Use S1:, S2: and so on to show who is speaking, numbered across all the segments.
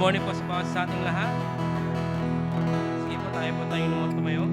S1: morning po sa ating lahat. Sige po, tayo po tayong tumayo.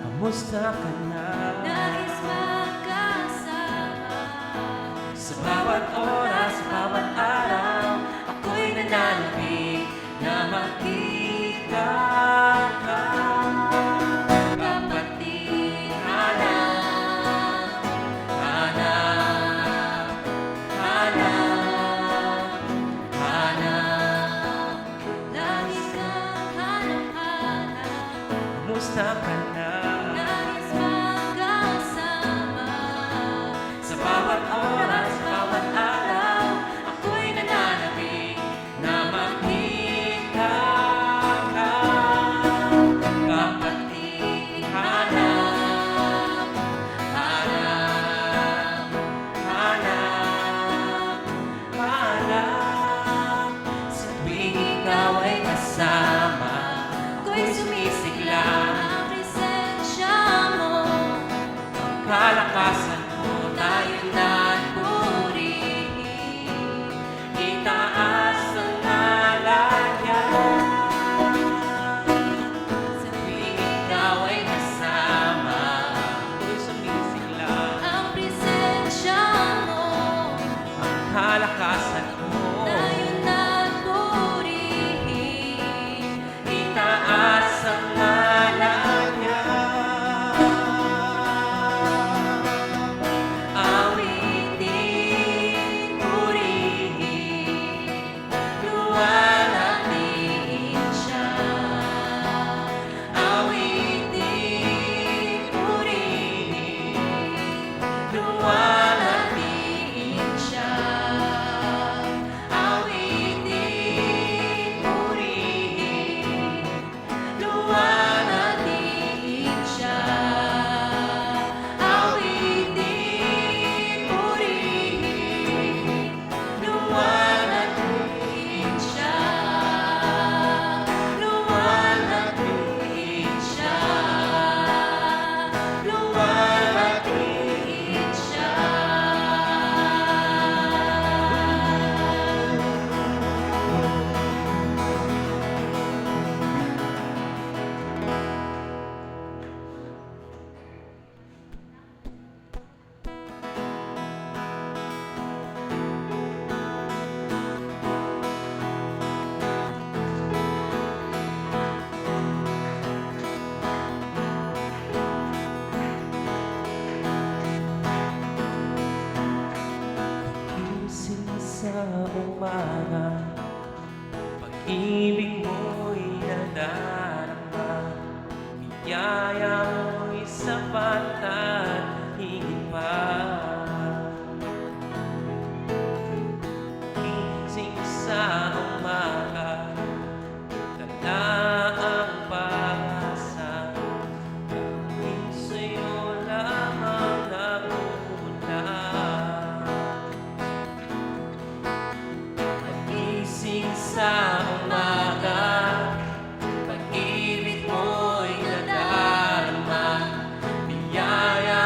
S1: Kamusta ka na?
S2: Nais magkasama
S1: Sa bawat oras, sa bawat araw, ako'y nananabik na makita ka.
S2: kapatid. Hanap,
S1: Hanap, hanap, hanap.
S2: lagi kang hanap-hanap.
S1: Kamusta ka na?
S2: Nais magkasama
S1: Sa bawat oras, sa bawat araw, ako'y nananabik na makita ka. Kapatid, hanap, hanap, hanap, hanap. Sa tuwing ikaw ay kasama, ako'y sumisigla.
S2: ang presensya mo.
S1: Kalakasan mo tayo purihin, itaas ang ngalan niya. Sa tuwing ikaw ay kasama, ako'y sumisigla.
S2: Ang presensya mo.
S1: Ang kalakasan mo,
S2: Tayo nagpurihin.
S1: itaas ang ngalan niya. Awitin, purihin, luwalhatiin siya. Awitin, purihin, luwalhatiin siya. Awitin, purihin, luwalhatiin siya. Awitin, purihin, luwalhatiin siya. Luwalhatiin siya. Luwalhatiin siya. Gising sa umaga, pag-ibig mo'y nadarama. Biyaya mo'y sapat at higit pa. Gising sa umaga, dala ang pag-asa. Dahil sa'yo lamang napupunta. Pag-gising sa umaga, pag-ibig mo'y nadarama. Biyaya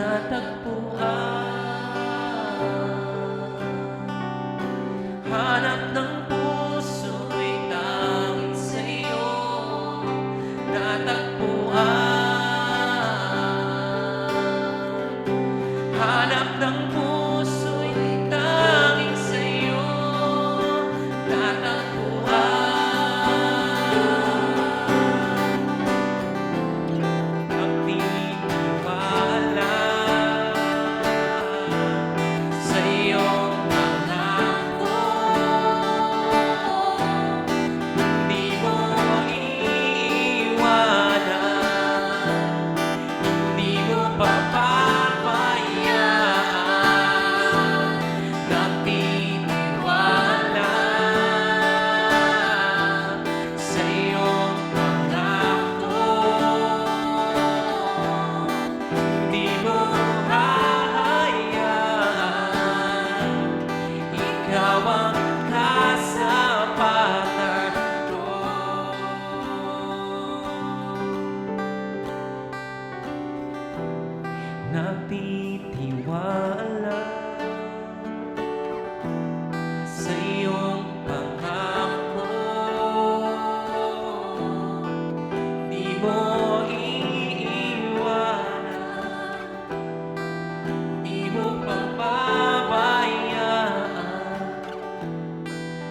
S1: natagpuan. Hanap ng puso'y tanging sa'yo natagpuan. Hanap ng puso'y tanging sa'yo natagpuan. Nagtitiwala sa iyong pangako, di mo iiwanan, di mo papabayaan. Nagtitiwala sa iyong pangako, di mo hahayaan. Ikaw ang kasapatan ko. Nagtitiwala sa iyong pangako, di mo iiwanan, di mo pababayaan.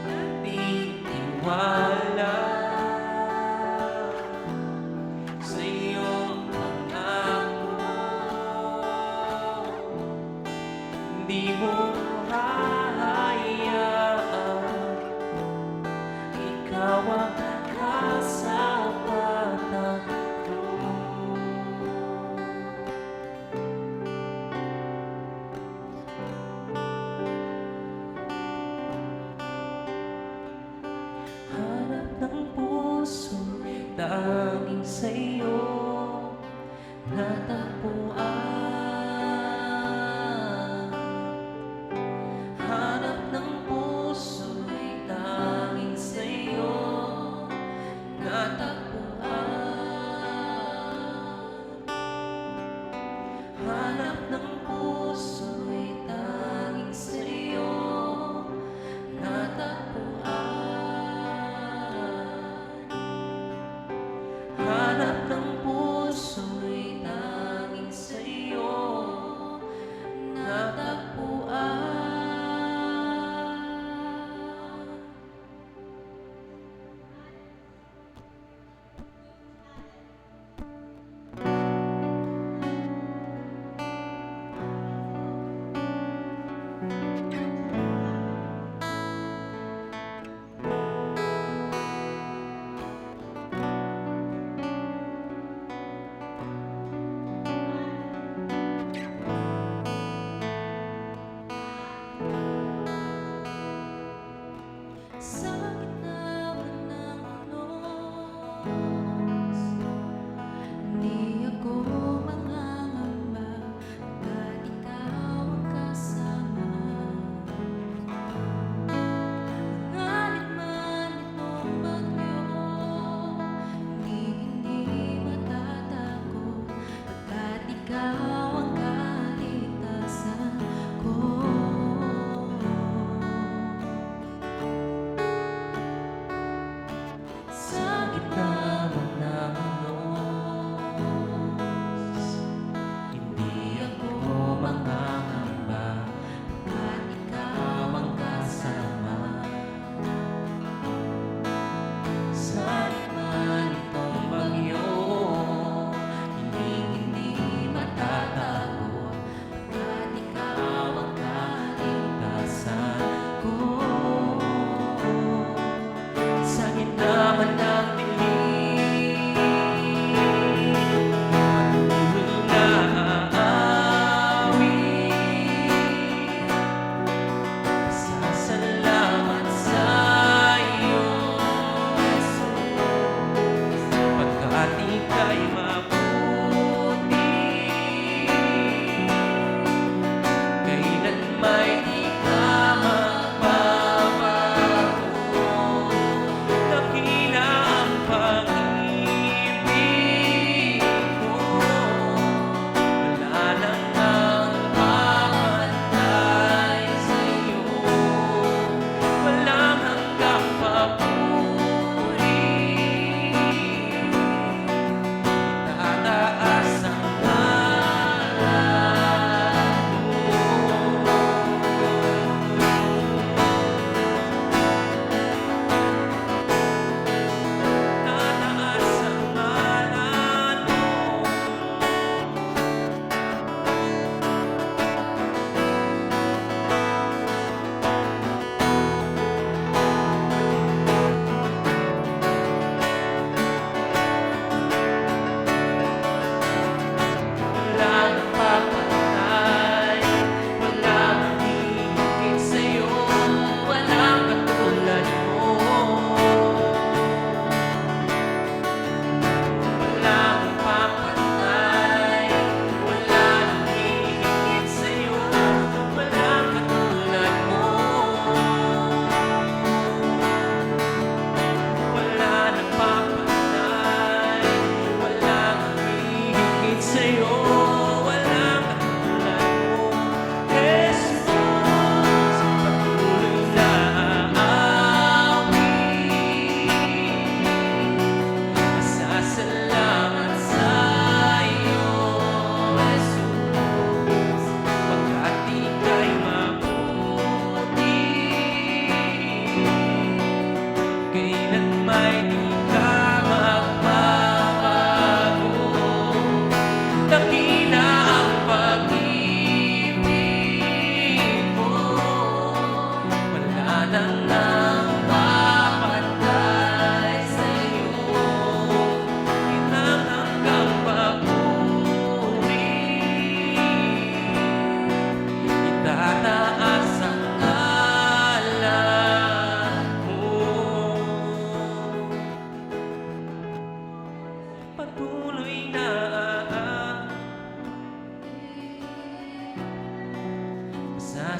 S1: Nagtitiwala sa iyong pangako, di mo hahayaan. Ikaw ang kasapatan ko. Hanap ng puso tanging sa'yo natagpuan. Hanap ng puso'y tanging sa'yo natagpuan. Hanap ng puso'y tanging sa'yo natagpuan. Hanap ng puso'y tanging sa'yo natagpuan.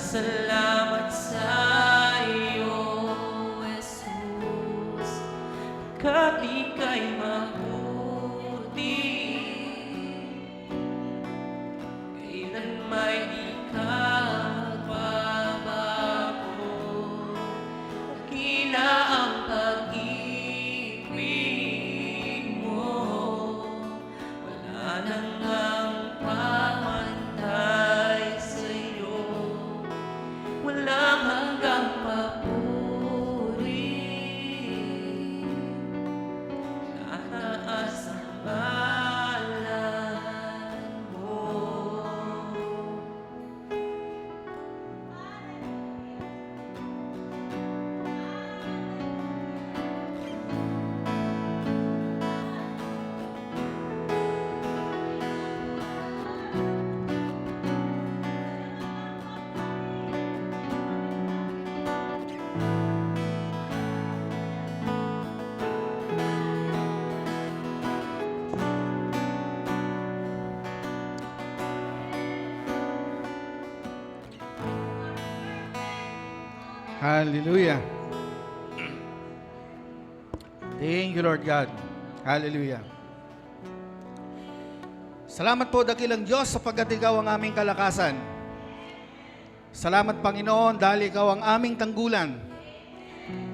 S1: Salamat sa iyo,
S2: Jesus.
S1: kat ika'y mabuti. Kailan may di ka magbabago, dakila ang pag-ibig mo. Wala nang ang pamantay sa'yo, walang hanggang papuri. Tataas ang ngalan mo.
S3: Hallelujah. Thank you, Lord God. Hallelujah. Salamat po, dakilang Diyos, sapagkat Ikaw ang aming kalakasan. Salamat, Panginoon, dahil Ikaw ang aming tanggulan.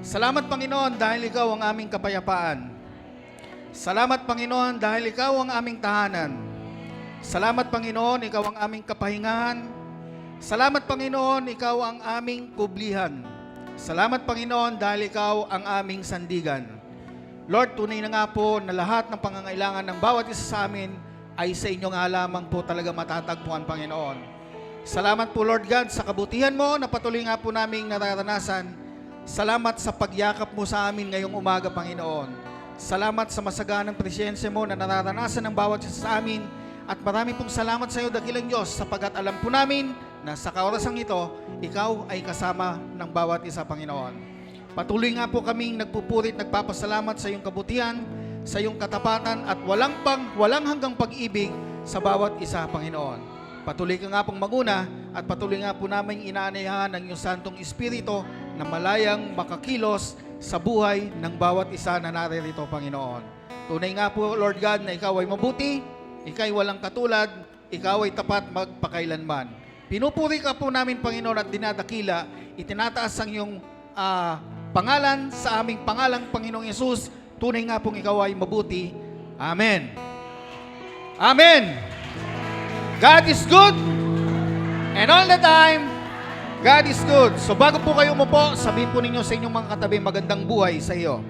S3: Salamat, Panginoon, dahil Ikaw ang aming kapayapaan. Salamat, Panginoon, dahil Ikaw ang aming tahanan. Salamat, Panginoon, Ikaw ang aming kapahingahan. Salamat, Panginoon, Ikaw ang aming kublihan. Salamat, Panginoon, dahil Ikaw ang aming sandigan. Lord, tunay na nga po na lahat ng pangangailangan ng bawat isa sa amin ay sa inyo nga lamang po talaga matatagpuan, Panginoon. Salamat po, Lord God, sa kabutihan mo na patuloy nga po naming nararanasan. Salamat sa pagyakap mo sa amin ngayong umaga, Panginoon. Salamat sa masaganang presensya mo na nararanasan ng bawat isa sa amin. At marami pong salamat sa iyo, dakilang Diyos, sapagkat alam po namin na sa kaorasang ito, Ikaw ay kasama ng bawat isa, Panginoon. Patuloy nga po kaming nagpupurit, nagpapasalamat sa iyong kabutihan, sa iyong katapatan at walang hanggang pag-ibig sa bawat isa, Panginoon. Patuloy ka nga pong maguna at patuloy nga po namin inaanayahan ng iyong Santong Espiritu na malayang makakilos sa buhay ng bawat isa na naririto, Panginoon. Tunay nga po, Lord God, na Ikaw ay mabuti, Ikaw ay walang katulad, Ikaw ay tapat magpakailanman. Pinupuri ka po namin, Panginoon, at dinadakila, itinataas ang iyong pangalan sa aming pangalang Panginoong Yesus. Tunay nga pong Ikaw ay mabuti. Amen. Amen. God is good. And all the time, God is good. So bago po kayo umupo, sabihin po ninyo sa inyong mga katabi, magandang buhay sa iyo.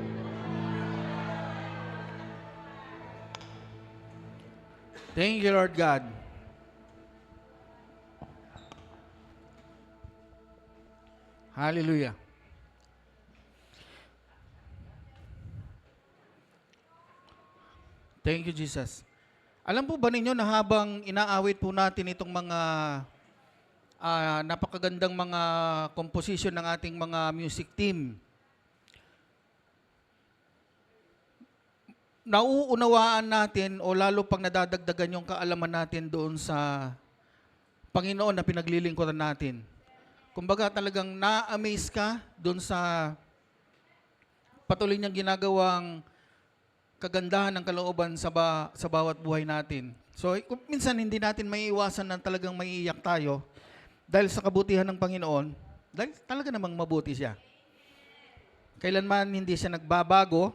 S3: Thank you, Lord God. Hallelujah. Thank you, Jesus. Alam po ba ninyo na habang inaawit po natin itong mga napakagandang mga composition ng ating mga music team, nauunawaan natin o lalo pang nadadagdagan yung kaalaman natin doon sa Panginoon na pinaglilingkuran natin. Kumbaga talagang na-amaze ka doon sa patuloy niyang ginagawang kagandahan ng kalooban sa bawat buhay natin. So, minsan hindi natin maiiwasan na talagang maiiyak tayo dahil sa kabutihan ng Panginoon, dahil talaga namang mabuti siya. Kailanman hindi siya nagbabago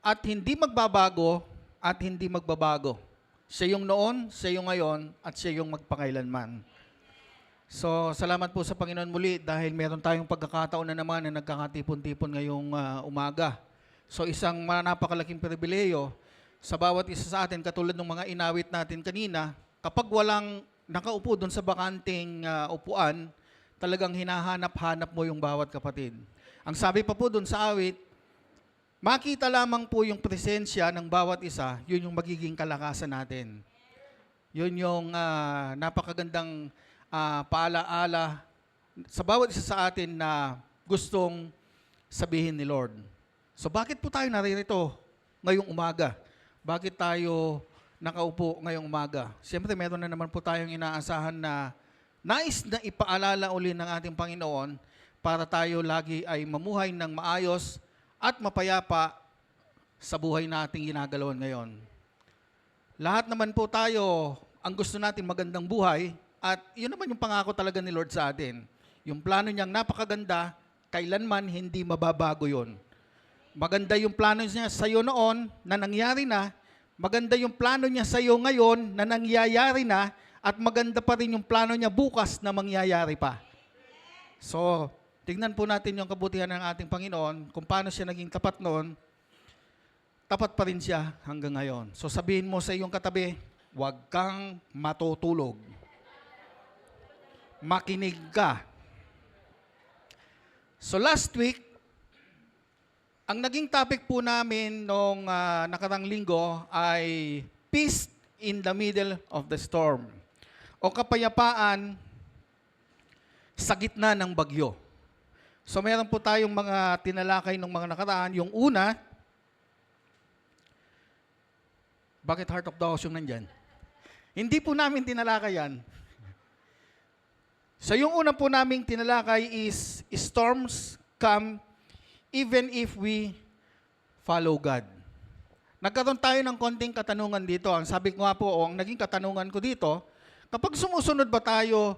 S3: at hindi magbabago at hindi magbabago. Siya yung noon, siya yung ngayon, at siya yung magpakailanman. So, salamat po sa Panginoon muli dahil meron tayong pagkakataon na naman na nagkakatipon-tipon ngayong umaga. So, isang napakalaking pribileyo sa bawat isa sa atin, katulad ng mga inawit natin kanina, kapag walang nakaupo doon sa bakanting upuan, talagang hinahanap-hanap mo yung bawat kapatid. Ang sabi pa po doon sa awit, makita lamang po yung presensya ng bawat isa, yun yung magiging kalakasan natin. Yun yung napakagandang paalaala sa bawat isa sa atin na gustong sabihin ni Lord. So bakit po tayo naririto ngayong umaga? Bakit tayo nakaupo ngayong umaga? Siyempre meron na naman po tayong inaasahan na nais na ipaalala uli ng ating Panginoon para tayo lagi ay mamuhay ng maayos at mapayapa sa buhay nating ginagalawan ngayon. Lahat naman po tayo, ang gusto natin magandang buhay, at yun naman yung pangako talaga ni Lord sa atin. Yung plano niyang napakaganda, kailanman hindi mababago yun. Maganda yung plano niya sa iyo noon na nangyari na, maganda yung plano niya sa iyo ngayon na nangyayari na, at maganda pa rin yung plano niya bukas na mangyayari pa. So, tignan po natin yung kabutihan ng ating Panginoon, kung paano siya naging tapat noon, tapat pa rin siya hanggang ngayon. So sabihin mo sa iyong katabi, huwag kang matutulog. Makinig ka. So last week, ang naging topic po namin nung nakarang linggo ay peace in the middle of the storm, o kapayapaan sa gitna ng bagyo. So meron po tayong mga tinalakay ng mga nakaraan. Yung una, bakit Heart of the House yung nandyan? Hindi po namin tinalakay yan. So yung una po naming tinalakay is storms come even if we follow God. Nagkaroon tayo ng konting katanungan dito. Ang sabi ko nga po, ang naging katanungan ko dito, kapag sumusunod ba tayo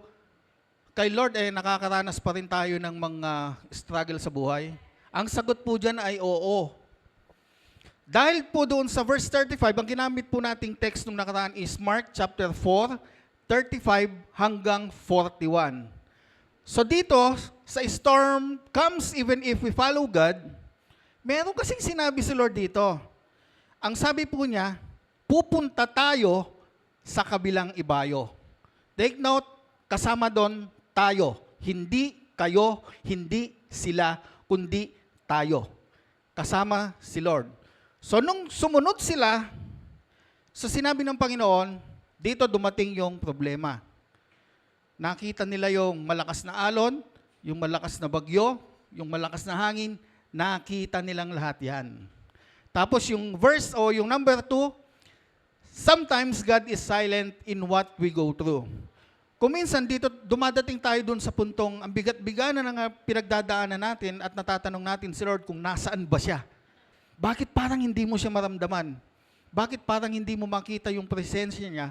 S3: kay Lord, nakakaranas pa rin tayo ng mga struggle sa buhay? Ang sagot po dyan ay oo. Dahil po doon sa verse 35, ang ginamit po nating text nung nakaraan is Mark chapter 4, 35 hanggang 41. So dito, sa storm comes even if we follow God, meron kasing sinabi si Lord dito. Ang sabi po niya, pupunta tayo sa kabilang ibayo. Take note, kasama doon tayo. Hindi kayo, hindi sila, kundi tayo. Kasama si Lord. So nung sumunod sila sa sinabi ng Panginoon, dito dumating yung problema. Nakita nila yung malakas na alon, yung malakas na bagyo, yung malakas na hangin, nakita nilang lahat yan. Tapos yung verse o yung number 2, sometimes God is silent in what we go through. Kung minsan dito, dumadating tayo dun sa puntong ang bigat-biganan ng pinagdadaanan natin at natatanong natin si Lord kung nasaan ba siya. Bakit parang hindi mo siya maramdaman? Bakit parang hindi mo makita yung presensya niya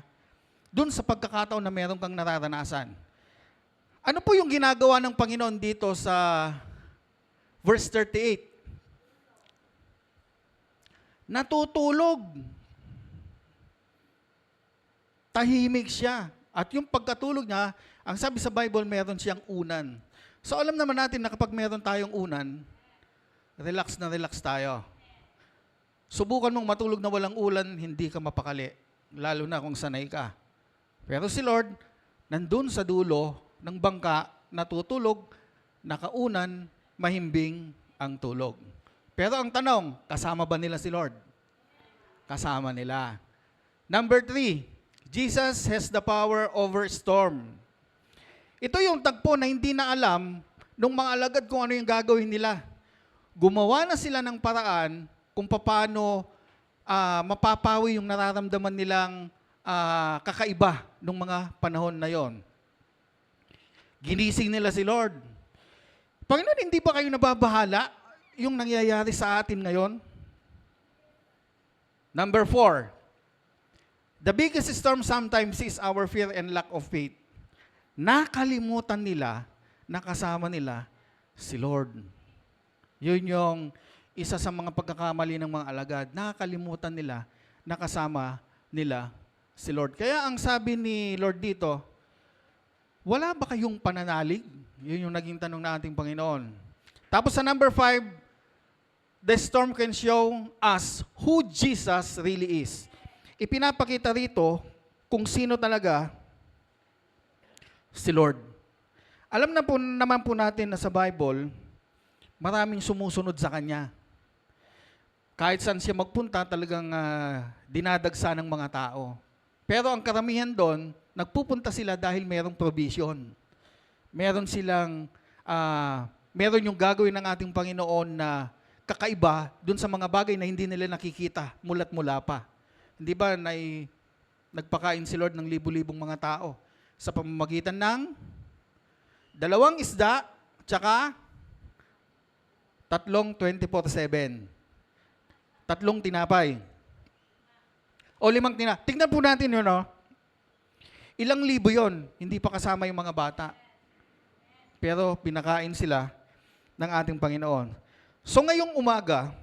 S3: dun sa pagkakataon na meron kang nararanasan? Ano po yung ginagawa ng Panginoon dito sa verse 38? Natutulog. Tahimik siya. At yung pagkatulog niya, ang sabi sa Bible, meron siyang unan. So alam naman natin na kapag meron tayong unan, relax na relax tayo. Subukan mong matulog na walang ulan, hindi ka mapakali. Lalo na kung sanay ka. Pero si Lord, nandun sa dulo ng bangka, natutulog, nakaunan, mahimbing ang tulog. Pero ang tanong, kasama ba nila si Lord? Kasama nila. Number 3, Jesus has the power over storm. Ito yung tagpo na hindi na alam nung mga alagad kung ano yung gagawin nila. Gumawa na sila ng paraan kung paano mapapawi yung nararamdaman nilang kakaiba nung mga panahon na yon. Ginising nila si Lord. Panginoon, hindi ba kayo nababahala yung nangyayari sa atin ngayon? Number 4, the biggest storm sometimes is our fear and lack of faith. Nakalimutan nila na kasama nila si Lord. Yun yung isa sa mga pagkakamali ng mga alagad. Nakalimutan nila na kasama nila si Lord. Kaya ang sabi ni Lord dito, wala ba kayong pananalig? Yun yung naging tanong na ating Panginoon. Tapos sa number 5, the storm can show us who Jesus really is. Ipinapakita rito kung sino talaga si Lord. Alam na po naman po natin na sa Bible, maraming sumusunod sa Kanya. Kahit saan siya magpunta, talagang dinadagsa ng mga tao. Pero ang karamihan doon, nagpupunta sila dahil merong provision. Meron silang, meron yung gagawin ng ating Panginoon na kakaiba dun sa mga bagay na hindi nila nakikita mula't mula pa. Hindi ba nagpakain si Lord ng libu-libong mga tao? sa pamamagitan ng 2 isda tsaka 3 24/7. 3 tinapay. O 5 tinapay. Tingnan po natin yun, no? Ilang libo yon, hindi pa kasama yung mga bata. Pero pinakain sila ng ating Panginoon. So ngayong umaga,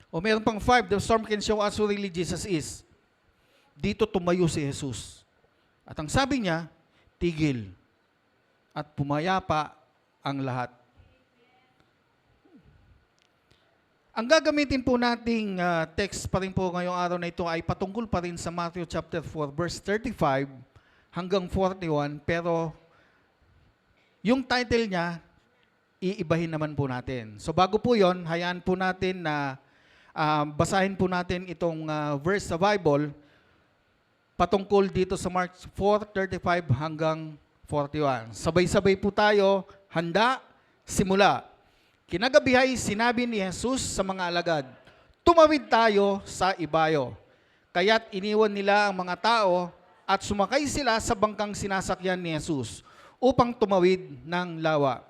S3: o meron pang 5, the storm can show us who really Jesus is. Dito tumayo si Jesus. At ang sabi niya, tigil. At pumayapa ang lahat. Ang gagamitin po nating text pa rin po ngayong araw na ito ay patungkol pa rin sa Matthew chapter 4, verse 35 hanggang 41. Pero yung title niya, iibahin naman po natin. So bago po yon, hayaan po natin na basahin po natin itong verse sa Bible patungkol dito sa Mark 4:35 hanggang 41. Sabay-sabay po tayo, handa, simula. Kinagabihay, sinabi ni Jesus sa mga alagad, tumawid tayo sa ibayo. Kaya't iniwan nila ang mga tao at sumakay sila sa bangkang sinasakyan ni Jesus upang tumawid ng lawa.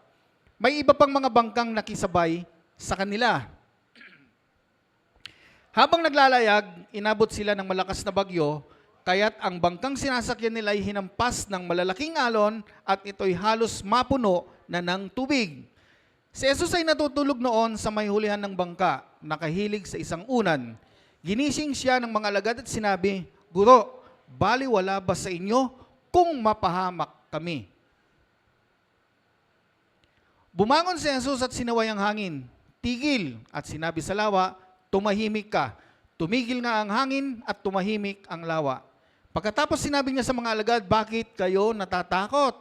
S3: May iba pang mga bangkang nakisabay sa kanila. Habang naglalayag, inabot sila ng malakas na bagyo, kaya't ang bangkang sinasakyan nila ay hinampas ng malalaking alon at ito'y halos mapuno na ng tubig. Si Jesus ay natutulog noon sa may hulihan ng bangka, nakahilig sa isang unan. Ginising siya ng mga alagad at sinabi, Guro, baliwala ba sa inyo kung mapahamak kami? Bumangon si Jesus at sinaway ang hangin. Tigil, at sinabi sa lawa, tumahimik ka. Tumigil nga ang hangin at tumahimik ang lawa. Pagkatapos sinabi niya sa mga alagad, bakit kayo natatakot?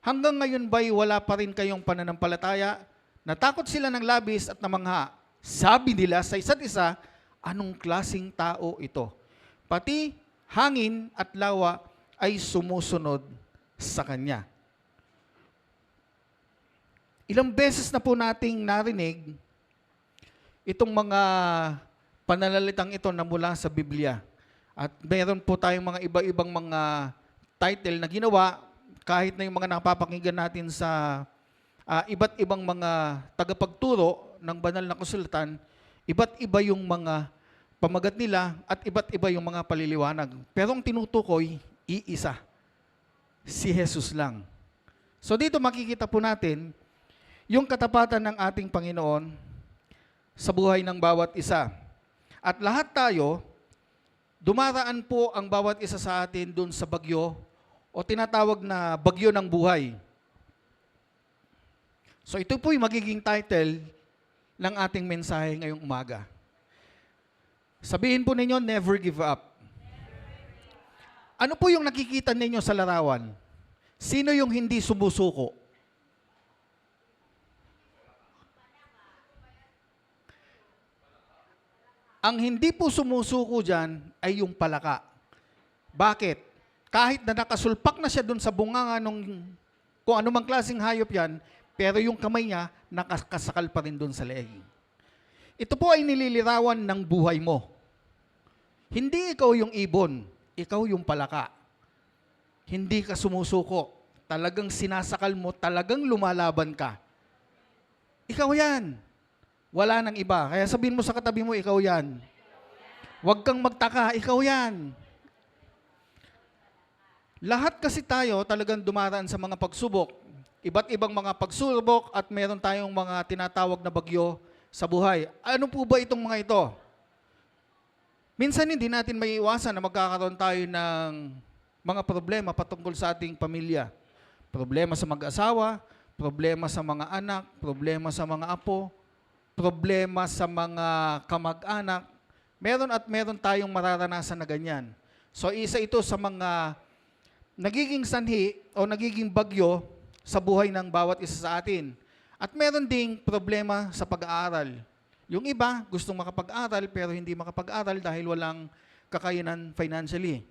S3: Hanggang ngayon ba'y wala pa rin kayong pananampalataya? Natakot sila ng labis at namangha. Sabi nila sa isa't isa, anong klaseng tao ito? Pati hangin at lawa ay sumusunod sa kanya. Ilang beses na po nating narinig itong mga pananalitang ito na mula sa Biblia. At meron po tayong mga iba-ibang mga title na ginawa kahit na yung mga napapakinggan natin sa iba't ibang mga tagapagturo ng banal na kasulatan, iba't iba yung mga pamagat nila at iba't iba yung mga paliliwanag. Pero ang tinutukoy, iisa. Si Jesus lang. So dito makikita po natin yung katapatan ng ating Panginoon sa buhay ng bawat isa. At lahat tayo, dumaraan po ang bawat isa sa atin dun sa bagyo o tinatawag na bagyo ng buhay. So ito po yung magiging title ng ating mensahe ngayong umaga. Sabihin po ninyo, never give up. Ano po yung nakikita ninyo sa larawan? Sino yung hindi sumusuko? Ang hindi po sumusuko dyan ay yung palaka. Bakit? Kahit na nakasulpak na siya dun sa bunganga nung kung anumang klaseng hayop yan, pero yung kamay niya nakasakal pa rin dun sa leeg. Ito po ay nililirawan ng buhay mo. Hindi ikaw yung ibon, ikaw yung palaka. Hindi ka sumusuko. Talagang sinasakal mo, talagang lumalaban ka. Ikaw yan. Wala nang iba. Kaya sabihin mo sa katabi mo, ikaw yan. Huwag kang magtaka, ikaw yan. Lahat kasi tayo talagang dumaraan sa mga pagsubok. Iba't ibang mga pagsubok at meron tayong mga tinatawag na bagyo sa buhay. Ano po ba itong mga ito? Minsan hindi natin maiiwasan na magkakaroon tayo ng mga problema patungkol sa ating pamilya. Problema sa mag-asawa, problema sa mga anak, problema sa mga apo, problema sa mga kamag-anak. Meron tayong mararanasan na ganyan. So isa ito sa mga nagiging sanhi o nagiging bagyo sa buhay ng bawat isa sa atin. At meron ding problema sa pag-aaral. Yung iba gustong makapag-aral pero hindi makapag-aral dahil walang kakayanan financially.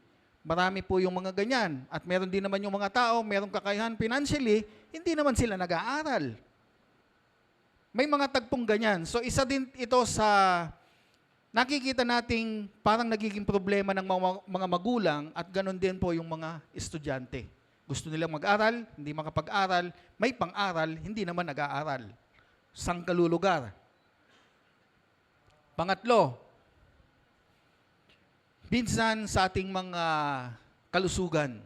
S3: Marami po yung mga ganyan. At meron din naman yung mga tao, merong kakayahan financially, hindi naman sila nag-aaral. May mga tagpong ganyan. So isa din ito sa nakikita nating parang nagiging problema ng mga magulang at ganun din po yung mga estudyante. Gusto nilang mag-aral, hindi makapag-aral, may pang-aral, hindi naman nag-aaral. Sang kalulugar. Pangatlo, minsan sa ating mga kalusugan,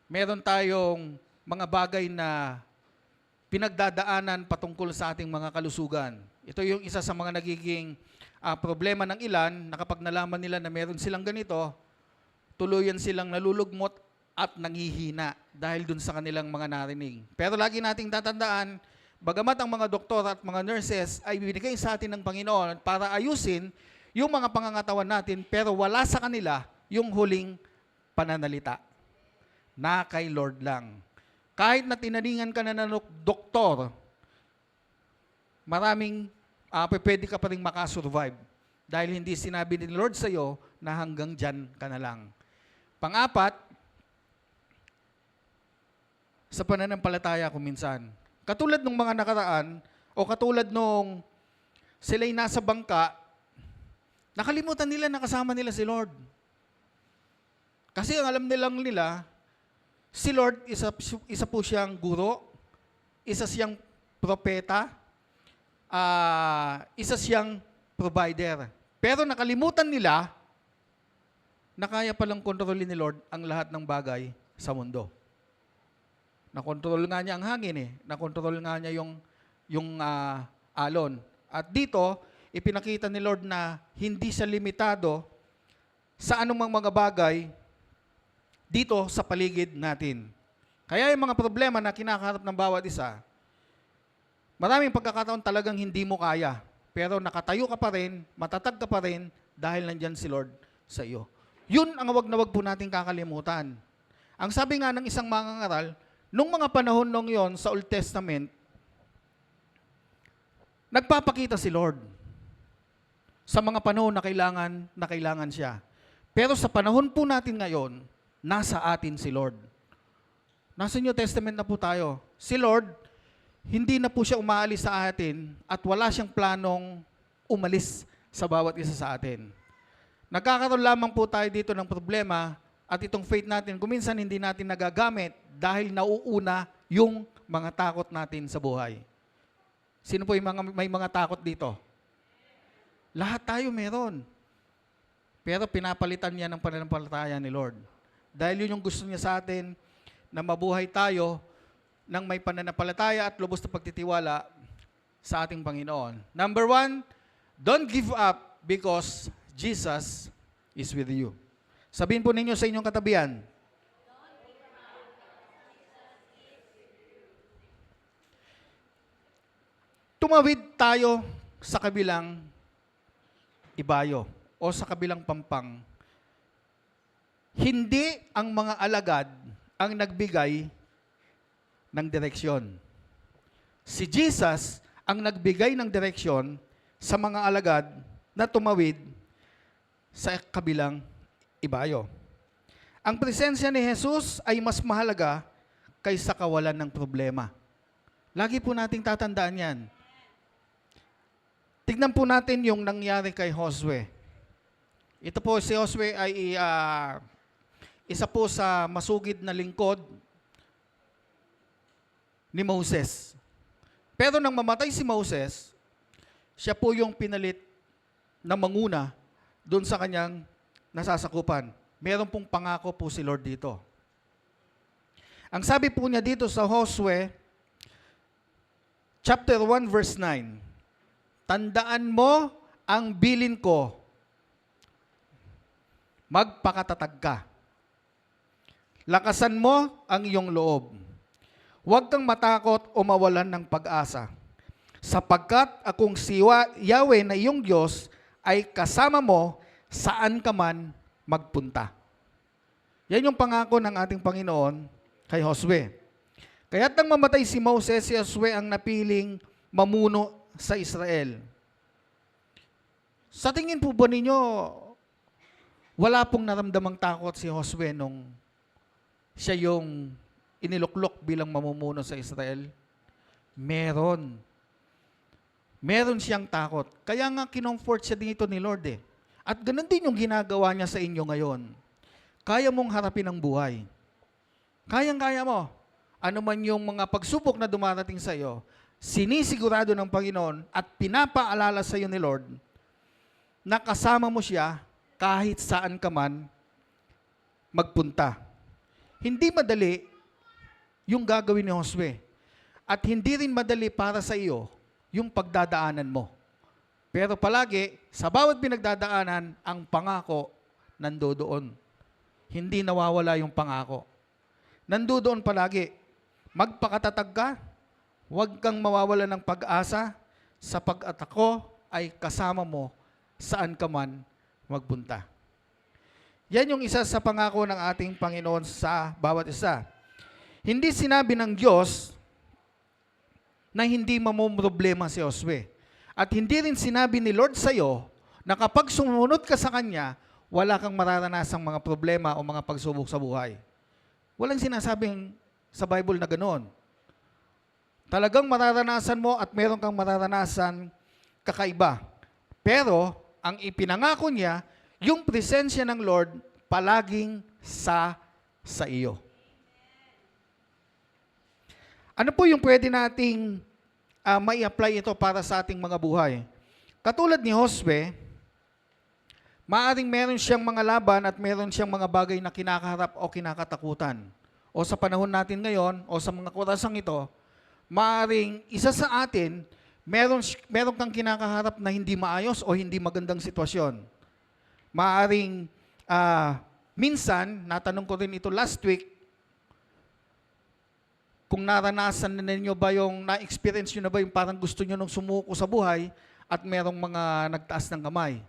S3: meron tayong mga bagay na pinagdadaanan patungkol sa ating mga kalusugan. Ito yung isa sa mga nagiging problema ng ilan na kapag nalaman nila na meron silang ganito, tuluyan silang nalulugmot at nanghihina dahil dun sa kanilang mga narinig. Pero lagi nating tatandaan, bagamat ang mga doktor at mga nurses ay binigay sa atin ng Panginoon para ayusin yung mga pangangatawan natin, pero wala sa kanila yung huling pananalita na kay Lord lang. Kahit na tinaningan ka na ng doktor, maraming pwede ka pa rin makasurvive dahil hindi sinabi ni Lord sa iyo na hanggang dyan ka na lang. Pang-apat, sa pananampalataya kuminsan. Katulad ng mga nakaraan o katulad nung sila'y nasa bangka, nakalimutan nila na kasama nila si Lord. Kasi ang alam nilang nila, si Lord, isa po siyang guro, isa siyang propeta, isa siyang provider. Pero nakalimutan nila na kaya palang kontrolin ni Lord ang lahat ng bagay sa mundo. Nakontrol nga niya ang hangin nakontrol nga niya yung alon. At dito, ipinakita ni Lord na hindi siya limitado sa anumang mga bagay dito sa paligid natin. Kaya yung mga problema na kinakaharap ng bawat isa, maraming pagkakataon talagang hindi mo kaya. Pero nakatayo ka pa rin, matatag ka pa rin dahil nandyan si Lord sa iyo. Yun ang wag na wag po natin kakalimutan. Ang sabi nga ng isang mangangaral, nung mga panahon nung yon sa Old Testament, nagpapakita si Lord sa mga panahon na kailangan siya. Pero sa panahon po natin ngayon, nasa atin si Lord. Nasa New Testament na po tayo. Si Lord, hindi na po siya umaalis sa atin at wala siyang planong umalis sa bawat isa sa atin. Nagkakaroon lamang po tayo dito ng problema at itong faith natin, kuminsan hindi natin nagagamit dahil nauuna yung mga takot natin sa buhay. Sino po yung may mga takot dito? Lahat tayo meron. Pero pinapalitan niya ng pananampalataya ni Lord. Dahil yun yung gusto niya sa atin na mabuhay tayo ng may pananampalataya at lubos na pagtitiwala sa ating Panginoon. Number 1, don't give up because Jesus is with you. Sabihin po ninyo sa inyong katabihan. Tumawid tayo sa kabilang ibayo o sa kabilang pampang. Hindi ang mga alagad ang nagbigay ng direksyon. Si Jesus ang nagbigay ng direksyon sa mga alagad na tumawid sa kabilang ibayo. Ang presensya ni Jesus ay mas mahalaga kaysa kawalan ng problema. Lagi po nating tatandaan yan. Tignan po natin yung nangyari kay Josue. Ito po, si Josue ay isa po sa masugid na lingkod ni Moses. Pero nang mamatay si Moses, siya po yung pinalit na manguna doon sa kanyang nasasakupan. Meron pong pangako po si Lord dito. Ang sabi po niya dito sa Josue, chapter 1, verse 9, tandaan mo ang bilin ko, magpakatatag ka. Lakasan mo ang iyong loob. Huwag kang matakot o mawalan ng pag-asa, sapagkat akong si Yahweh na iyong Diyos ay kasama mo saan ka man magpunta. Yan yung pangako ng ating Panginoon kay Josue. Kaya't nang mamatay si Moses, si Josue ang napiling mamuno sa Israel. Sa tingin po ba ninyo, wala pong naramdamang takot si Josue nung siya yung iniluklok bilang mamumuno sa Israel? Meron. Meron siyang takot. Kaya nga kinomfort siya dito ni Lord eh. At ganun din yung ginagawa niya sa inyo ngayon. Kaya mong harapin ang buhay. Kayang-kaya mo. Ano man yung mga pagsubok na dumarating sa iyo, sinisigurado ng Panginoon at pinapaalala sa iyo ni Lord na kasama mo siya kahit saan ka man magpunta. Hindi madali yung gagawin ni Josue. At hindi rin madali para sa iyo yung pagdadaanan mo. Pero palagi, sa bawat pinagdadaanan, ang pangako nandoon. Hindi nawawala yung pangako. Nandoon palagi. Magpakatatag ka, huwag kang mawawala ng pag-asa, sapagkat ako ay kasama mo saan ka man magpunta. Yan yung isa sa pangako ng ating Panginoon sa bawat isa. Hindi sinabi ng Diyos na hindi mamumroblema si Josue. At hindi rin sinabi ni Lord sa iyo na kapag sumunod ka sa Kanya, wala kang mararanasang mga problema o mga pagsubok sa buhay. Walang sinasabing sa Bible na ganoon. Talagang mararanasan mo at meron kang mararanasan kakaiba. Pero, ang ipinangako niya, yung presensya ng Lord palaging sa iyo. Ano po yung pwede nating mai-apply ito para sa ating mga buhay? Katulad ni Josue, maaring meron siyang mga laban at meron siyang mga bagay na kinakaharap o kinakatakutan. O sa panahon natin ngayon, o sa mga kurasang ito, maaring isa sa atin, meron kang kinakaharap na hindi maayos o hindi magandang sitwasyon. Maaring, minsan, natanong ko rin ito last week, kung naranasan na ninyo ba yung, na-experience nyo na ba yung parang gusto nyo nung sumuko sa buhay at merong mga nagtaas ng kamay.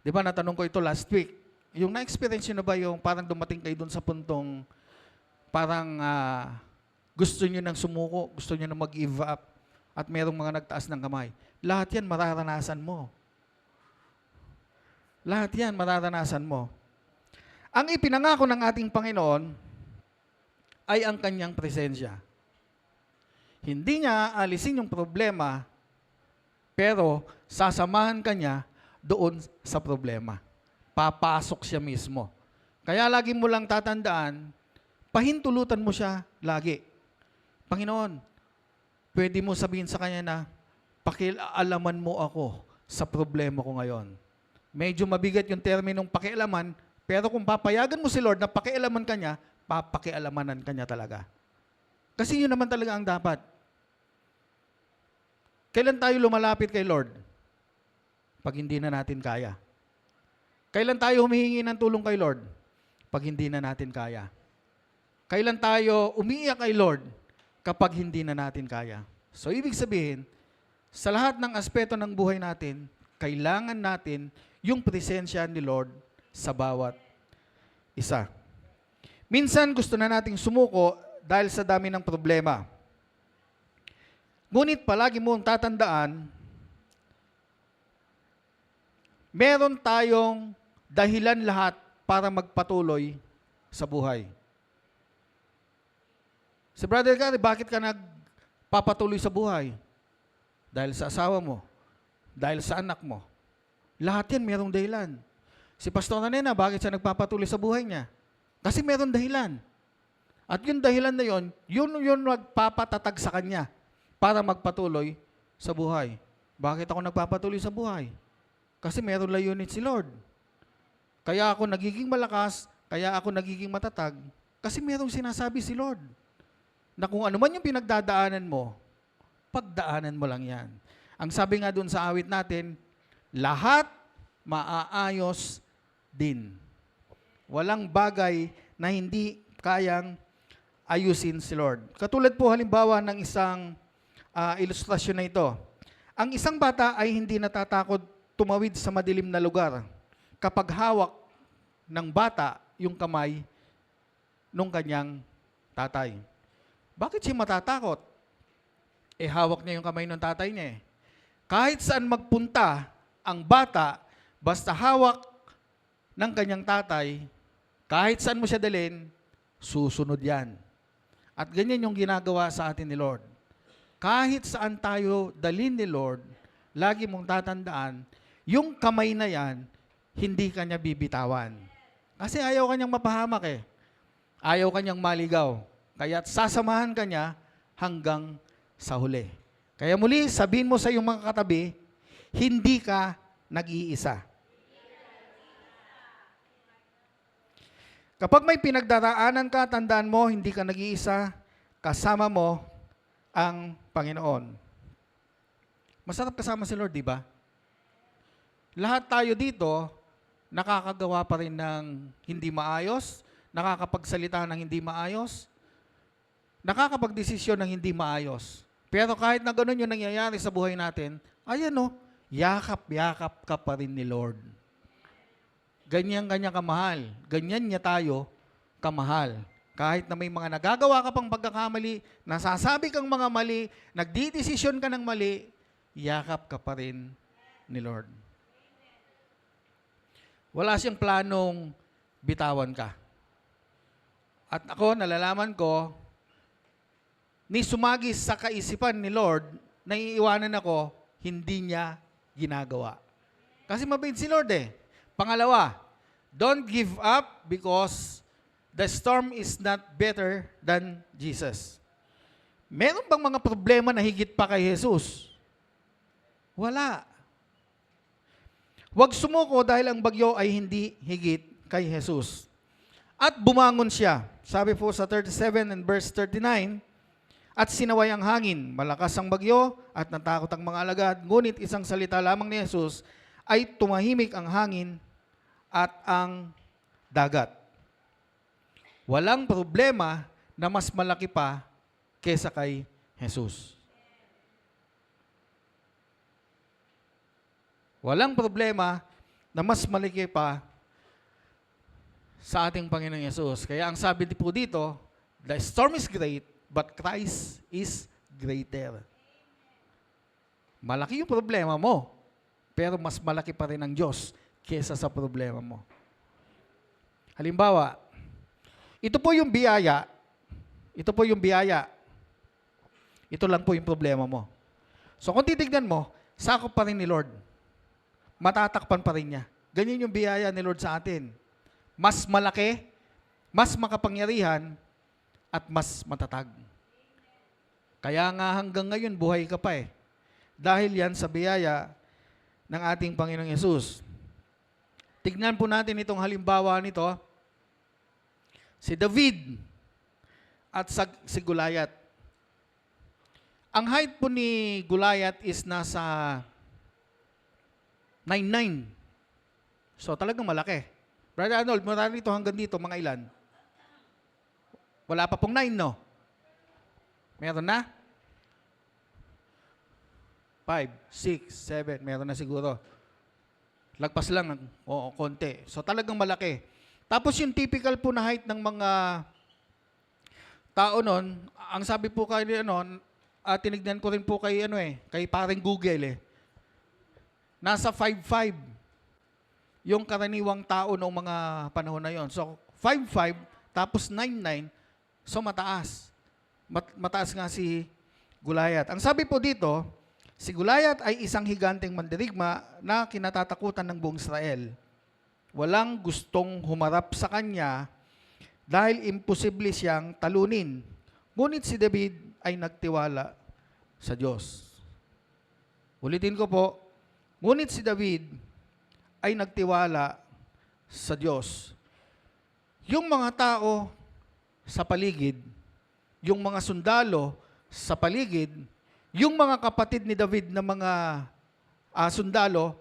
S3: Di ba, natanong ko ito last week. Yung na-experience nyo na ba yung parang dumating kayo dun sa puntong parang gusto nyo nang sumuko, gusto nyo nang mag-give up at merong mga nagtaas ng kamay. Lahat yan mararanasan mo. Lahat yan mararanasan mo. Ang ipinangako ng ating Panginoon ay ang kanyang presensya. Hindi niya alisin yung problema, pero sasamahan ka niya doon sa problema. Papasok siya mismo. Kaya lagi mo lang tatandaan, pahintulutan mo siya lagi. Panginoon, pwede mo sabihin sa kanya na, pakialaman mo ako sa problema ko ngayon. Medyo mabigat yung terminong pakialaman, pero kung papayagan mo si Lord na pakialaman ka niya, papakialamanan ka niya talaga. Kasi yun naman talaga ang dapat. Kailan tayo lumalapit kay Lord? Pag hindi na natin kaya. Kailan tayo humihingi ng tulong kay Lord? Pag hindi na natin kaya. Kailan tayo umiiyak kay Lord? Kapag hindi na natin kaya. So, ibig sabihin, sa lahat ng aspeto ng buhay natin, kailangan natin yung presensya ni Lord sa bawat isa. Minsan gusto na nating sumuko dahil sa dami ng problema. Ngunit palagi mong tatandaan, meron tayong dahilan lahat para magpatuloy sa buhay. Si Brother Gary, bakit ka nagpapatuloy sa buhay? Dahil sa asawa mo, dahil sa anak mo. Lahat yan merong dahilan. Si Pastor Nena, bakit siya nagpapatuloy sa buhay niya? Kasi meron dahilan. At yung dahilan na yun nagpapatatag sa kanya para magpatuloy sa buhay. Bakit ako nagpapatuloy sa buhay? Kasi meron layunin si Lord. Kaya ako nagiging malakas, kaya ako nagiging matatag, kasi merong sinasabi si Lord. Na kung ano man yung pinagdadaanan mo, pagdaanan mo lang yan. Ang sabi nga dun sa awit natin, lahat maaayos din. Walang bagay na hindi kayang ayusin si Lord. Katulad po halimbawa ng isang ilustrasyon na ito. Ang isang bata ay hindi natatakot tumawid sa madilim na lugar kapag hawak ng bata yung kamay nung kanyang tatay. Bakit siya matatakot? Hawak niya yung kamay ng tatay niya. Kahit saan magpunta ang bata, basta hawak ng kanyang tatay, kahit saan mo siya dalhin, susunod yan. At ganyan yung ginagawa sa atin ni Lord. kahit saan tayo dalhin ni Lord, lagi mong tatandaan, yung kamay na yan, hindi kanya bibitawan. Kasi ayaw kanyang mapahamak eh. Ayaw kanyang maligaw. Kaya sasamahan kanya hanggang sa huli. Kaya muli, sabihin mo sa iyong mga katabi, hindi ka nag-iisa. Kapag may pinagdaraanan ka, tandaan mo, hindi ka nag-iisa, kasama mo ang Panginoon. Masarap kasama si Lord, di ba? Lahat tayo dito, nakakagawa pa rin ng hindi maayos, nakakapagsalita ng hindi maayos, nakakapagdesisyon ng hindi maayos. Pero kahit na ganun yung nangyayari sa buhay natin, ayan o, yakap-yakap ka pa rin ni Lord. Ganyan-ganyan kamahal. Ganyan niya tayo kamahal. Kahit na may mga nagagawa ka pang pagkakamali, nasasabi kang mga mali, nagdidesisyon ka ng mali, yakap ka pa rin ni Lord. Wala siyang planong bitawan ka. At ako, nalalaman ko, ni sumagis sa kaisipan ni Lord, naiiwanan ako, hindi niya ginagawa. Kasi mabait si Lord eh. Pangalawa, don't give up because the storm is not better than Jesus. Meron bang mga problema na higit pa kay Jesus? Wala. Huwag sumuko dahil ang bagyo ay hindi higit kay Jesus. At bumangon siya. Sabi po sa 37 and verse 39, at sinaway ang hangin, malakas ang bagyo at natakot ang mga alagad, ngunit isang salita lamang ni Jesus ay tumahimik ang hangin at ang dagat. Walang problema na mas malaki pa kesa kay Jesus. Walang problema na mas malaki pa sa ating Panginoong Yesus. Kaya ang sabi po dito, the storm is great, but Christ is greater. Malaki yung problema mo, pero mas malaki pa rin ang Diyos kesa sa problema mo. Halimbawa, ito po yung biyaya. Ito po yung biyaya. Ito lang po yung problema mo. So kung titignan mo, sakop pa rin ni Lord. Matatakpan pa rin niya. Ganyan yung biyaya ni Lord sa atin. Mas malaki, mas makapangyarihan, at mas matatag. Kaya nga hanggang ngayon, buhay ka pa eh. Dahil yan sa biyaya ng ating Panginoong Yesus. Tignan po natin itong halimbawa nito. Si David at si Goliath. Ang height po ni Goliath is nasa 9'9". So talagang malaki. Brother Arnold, mula rito hanggang dito, mga ilan? Wala pa pong 9, no? Meron na? 5, 6, 7, meron na siguro. Lagpas lang, konti. So talagang malaki. Tapos yung typical po na height ng mga tao nun, ang sabi po kay tinignan ko rin po kay kay paring Google nasa 5'5" yung karaniwang tao noong mga panahon na yon. So 5'5", tapos 9'9", so mataas. Mataas nga si Goliath. Ang sabi po dito, si Goliath ay isang higanteng mandirigma na kinatatakutan ng buong Israel. Walang gustong humarap sa kanya dahil imposible siyang talunin. Ngunit si David ay nagtiwala sa Diyos. Ulitin ko po, ngunit si David ay nagtiwala sa Diyos. Yung mga tao sa paligid, yung mga sundalo sa paligid, yung mga kapatid ni David na mga sundalo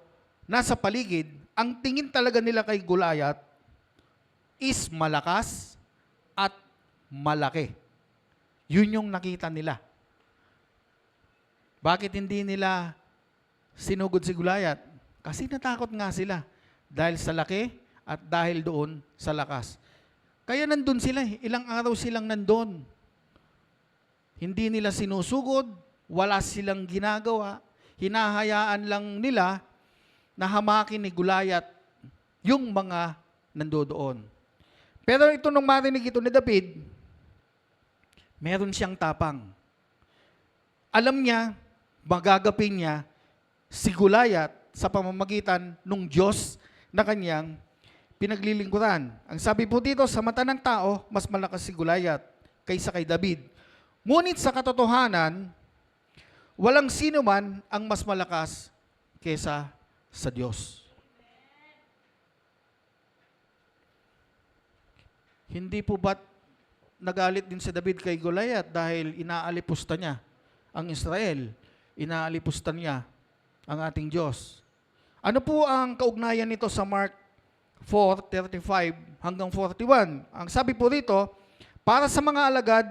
S3: nasa paligid, ang tingin talaga nila kay Goliath is malakas at malaki. Yun yung nakita nila. Bakit hindi nila sinugod si Goliath? Kasi natakot nga sila dahil sa laki at dahil doon sa lakas. Kaya nandun sila, ilang araw silang nandun. Hindi nila sinusugod, wala silang ginagawa, hinahayaan lang nila na hamakin ni Goliath yung mga nandoon. Pero ito nung marinig ito ni David, meron siyang tapang. Alam niya, magagapin niya si Goliath sa pamamagitan ng Diyos na kanyang pinaglilingkuran. Ang sabi po dito, sa mata ng tao, mas malakas si Goliath kaysa kay David. Ngunit sa katotohanan, walang sino man ang mas malakas kaysa sa Diyos. Hindi po ba't nagalit din si David kay Goliath dahil inaalipusta niya ang Israel, inaalipusta niya ang ating Diyos. Ano po ang kaugnayan nito sa Mark 4:35 hanggang 41? Ang sabi po rito, para sa mga alagad,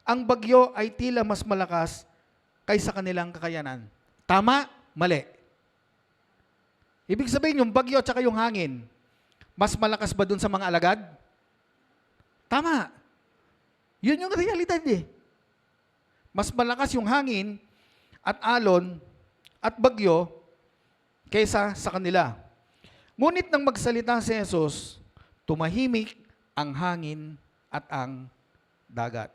S3: ang bagyo ay tila mas malakas kaysa kanilang kakayanan. Tama? Mali. Ibig sabihin yung bagyo at saka yung hangin, mas malakas ba dun sa mga alagad? Tama. Yun yung realidad eh. Mas malakas yung hangin at alon at bagyo kaysa sa kanila. Ngunit nang magsalita si Jesus, tumahimik ang hangin at ang dagat.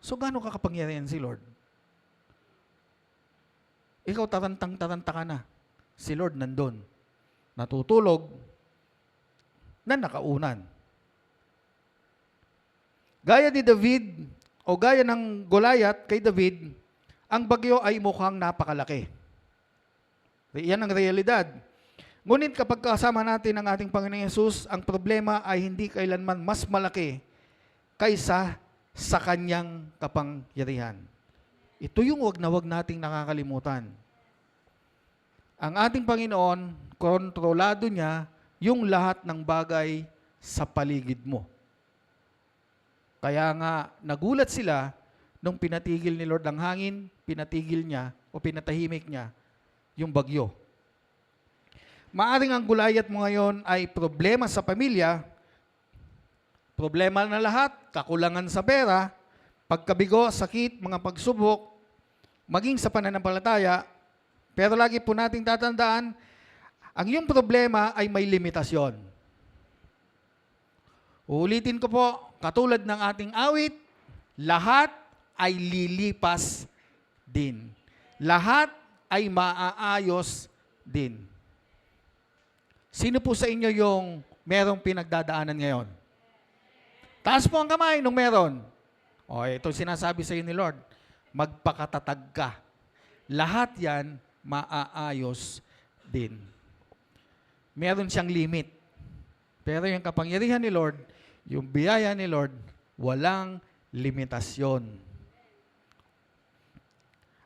S3: So gaano kakapangyarihan si Lord? Ikaw tarantang-taranta ka na. Si Lord nandun. Natutulog na nakaunan. Gaya ni David, o gaya ng Goliath kay David, ang bagyo ay mukhang napakalaki. Yan ang realidad. Ngunit kapag kasama natin ang ating Panginoong Yesus, ang problema ay hindi kailanman mas malaki kaysa sa kanyang kapangyarihan. Ito yung wag na wag nating nakakalimutan. Ang ating Panginoon, kontrolado niya yung lahat ng bagay sa paligid mo. Kaya nga, nagulat sila nung pinatigil ni Lord ang hangin, pinatigil niya o pinatahimik niya yung bagyo. Maaring ang Goliath mo ngayon ay problema sa pamilya, problema na lahat, kakulangan sa pera, pagkabigo, sakit, mga pagsubok, maging sa pananampalataya, pero lagi po nating tatandaan, ang iyong problema ay may limitasyon. Uulitin ko po, katulad ng ating awit, lahat ay lilipas din. Lahat ay maaayos din. Sino po sa inyo yung merong pinagdadaanan ngayon? Taas po ang kamay nung meron. O, ito sinasabi sa iyo ni Lord, magpakatatag ka. Lahat yan maaayos din. Meron siyang limit. Pero yung kapangyarihan ni Lord, yung biyaya ni Lord, walang limitasyon.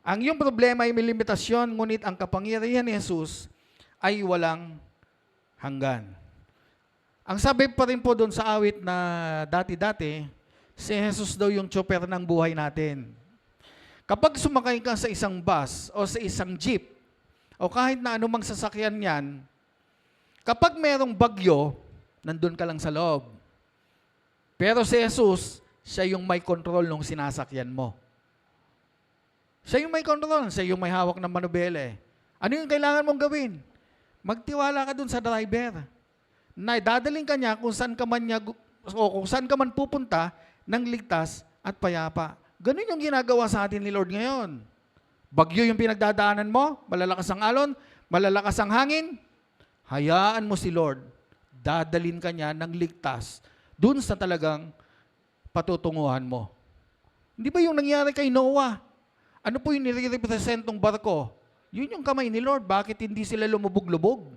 S3: Ang iyong problema ay may limitasyon, ngunit ang kapangyarihan ni Jesus ay walang hanggan. Ang sabi pa rin po doon sa awit na dati-dati, si Jesus daw yung chopper ng buhay natin. Kapag sumakay ka sa isang bus o sa isang jeep, o kahit na anumang sasakyan yan, kapag merong bagyo, nandun ka lang sa loob. Pero si Jesus, siya yung may control ng sinasakyan mo. Siya yung may control, siya yung may hawak ng manubela. Ano yung kailangan mong gawin? Magtiwala ka dun sa driver. Na dadaling ka niya kung saan ka man pupunta ng ligtas at payapa. Ganun yung ginagawa sa atin ni Lord ngayon. Bagyo yung pinagdadaanan mo, malalakas ang alon, malalakas ang hangin, hayaan mo si Lord. Dadalin ka niya ng ligtas dun sa talagang patutunguhan mo. Hindi ba yung nangyari kay Noah? Ano po yung nire-represent ng barko? Yun yung kamay ni Lord. Bakit hindi sila lumubog-lubog?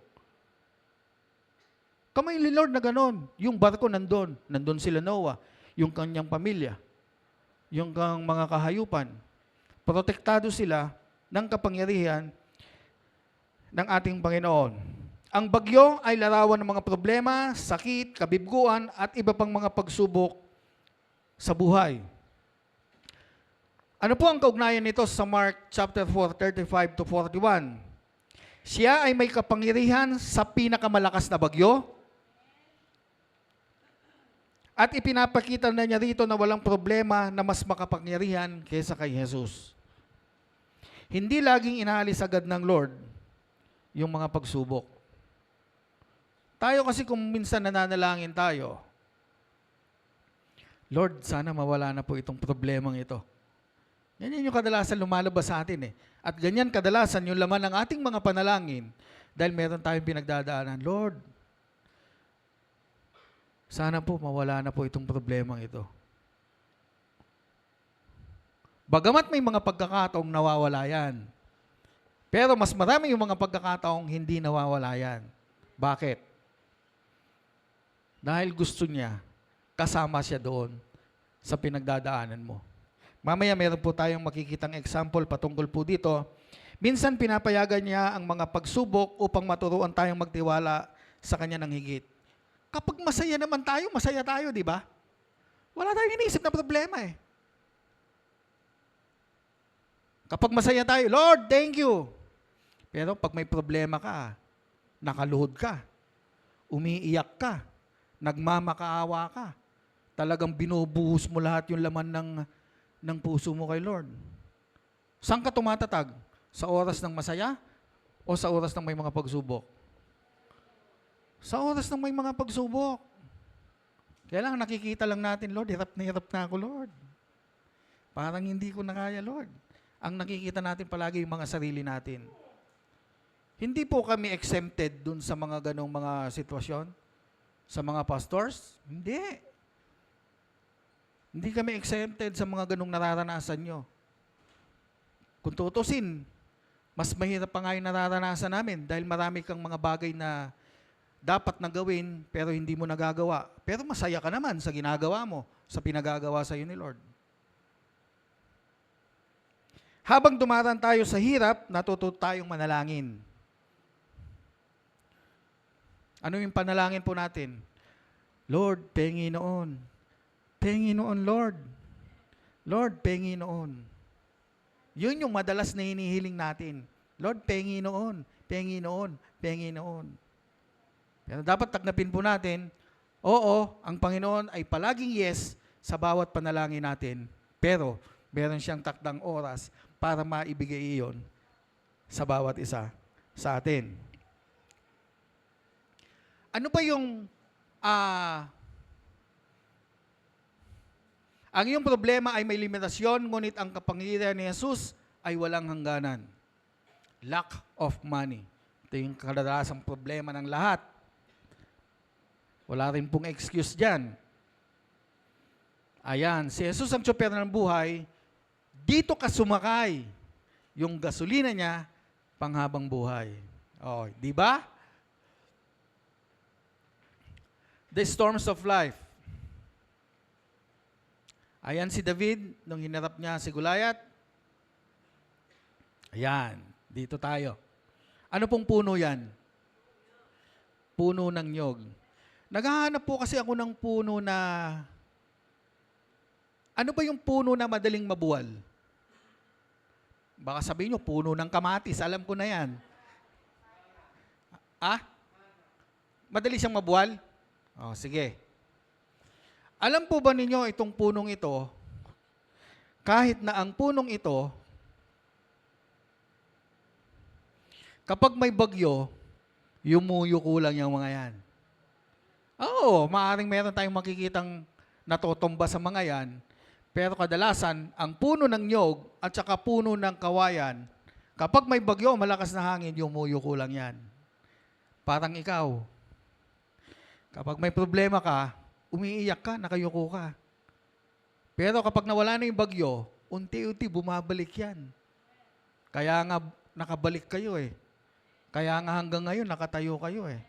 S3: Kamay ni Lord na ganon. Yung barko nandun. Nandun sila Noah. Yung kanyang pamilya. Yung kang mga kahayupan. Protektado sila ng kapangyarihan ng ating Panginoon. Ang bagyo ay larawan ng mga problema, sakit, kabibguan, at iba pang mga pagsubok sa buhay. Ano po ang kaugnayan nito sa Mark chapter 4:35 to 41? Siya ay may kapangyarihan sa pinakamalakas na bagyo, at ipinapakita na niya rito na walang problema na mas makapangyarihan kaysa kay Jesus. Hindi laging inaalis agad ng Lord yung mga pagsubok. Tayo kasi kung minsan nananalangin tayo, Lord, sana mawala na po itong problemang ito. Yan yung kadalasan lumalabas sa atin eh. At ganyan kadalasan yung laman ng ating mga panalangin dahil meron tayong pinagdadaanan. Lord, sana po mawala na po itong problemang ito. Bagamat may mga pagkakataong nawawala yan, pero mas marami yung mga pagkakataong hindi nawawala yan. Bakit? Dahil gusto niya, kasama siya doon sa pinagdadaanan mo. Mamaya meron po tayong makikitang example patungkol po dito. Minsan pinapayagan niya ang mga pagsubok upang maturuan tayong magtiwala sa Kanya ng higit. Kapag masaya naman tayo, masaya tayo, di ba? Wala tayong iniisip na problema eh. Kapag masaya tayo, Lord, thank you. Pero pag may problema ka, nakaluhod ka, umiiyak ka, nagmamakaawa ka, talagang binubuhos mo lahat yung laman ng puso mo kay Lord. Saan ka tumatatag? Sa oras ng masaya o sa oras ng may mga pagsubok? Sa oras ng may mga pagsubok. Kaya lang nakikita lang natin, Lord, hirap na ako, Lord. Parang hindi ko na kaya, Lord. Ang nakikita natin palagi yung mga sarili natin. Hindi po kami exempted dun sa mga ganong mga sitwasyon. Sa mga pastors? Hindi. Hindi kami exempted sa mga ganong nararanasan nyo. Kung tutusin, mas mahirap pa nga yung nararanasan namin dahil marami kang mga bagay na dapat na gawin pero hindi mo nagagawa. Pero masaya ka naman sa ginagawa mo, sa pinagagawa sa iyo ni Lord. Habang dumaraan tayo sa hirap, natututo tayong manalangin. Ano yung panalangin po natin? Lord, Panginoon. Panginoon, Lord. Lord, Panginoon. Yun yung madalas na hinihiling natin. Lord, Panginoon. Panginoon. Panginoon. Pero dapat tanggapin po natin, oo, ang Panginoon ay palaging yes sa bawat panalangin natin. Pero, meron siyang takdang oras para maibigay iyon sa bawat isa sa atin. Ano ba yung ang iyong problema ay may limitasyon, ngunit ang kapangyarihan ni Jesus ay walang hangganan. Lack of money. Ito yung kadalasang problema ng lahat. Wala rin pong excuse dyan. Ayan, si Jesus ang tsoper ng buhay, dito ka sumakay. Yung gasolina niya, panghabang buhay. Oh, di ba? The storms of life. Ayan si David, nung hinarap niya si Goliath. Ayan, dito tayo. Ano pong puno yan? Puno ng nyog. Naghahanap po kasi ako ng puno na... Ano ba yung puno na madaling mabuwal? Baka sabihin nyo, puno ng kamatis. Alam ko na yan. Ah? Madali siyang mabuwal? Oh, sige. Alam po ba ninyo itong punong ito, kahit na ang punong ito, kapag may bagyo, yumuyuko lang yung mga yan. Oo, maaaring meron tayong makikitang natutumba sa mga yan, pero kadalasan, ang puno ng nyog at saka puno ng kawayan, kapag may bagyo, malakas na hangin, yumuyuko lang yan. Parang ikaw. Kapag may problema ka, umiiyak ka, nakayuko ka. Pero kapag nawala na yung bagyo, unti-unti bumabalik yan. Kaya nga nakabalik kayo eh. Kaya nga hanggang ngayon nakatayo kayo eh.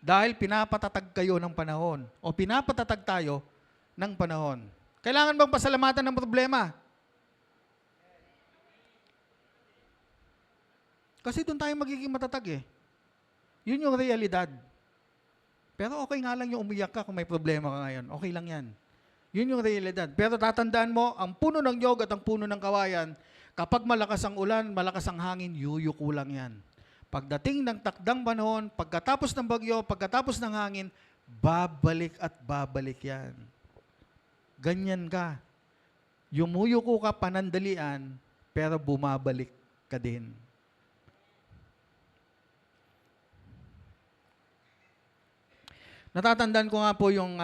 S3: Dahil pinapatatag kayo ng panahon o pinapatatag tayo ng panahon. Kailangan bang pasalamatan ng problema? Kasi doon tayo magiging matatag eh. Yun yung realidad. Pero okay nga lang yung umiyak ka kung may problema ka ngayon. Okay lang yan. Yun yung realidad. Pero tatandaan mo, ang puno ng nyog at ang puno ng kawayan, kapag malakas ang ulan, malakas ang hangin, yuyuko lang yan. Pagdating ng takdang panahon, pagkatapos ng bagyo, pagkatapos ng hangin, babalik at babalik yan. Ganyan ka. Yumuyuko ka panandalian, pero bumabalik ka din. Natatandaan ko nga po yung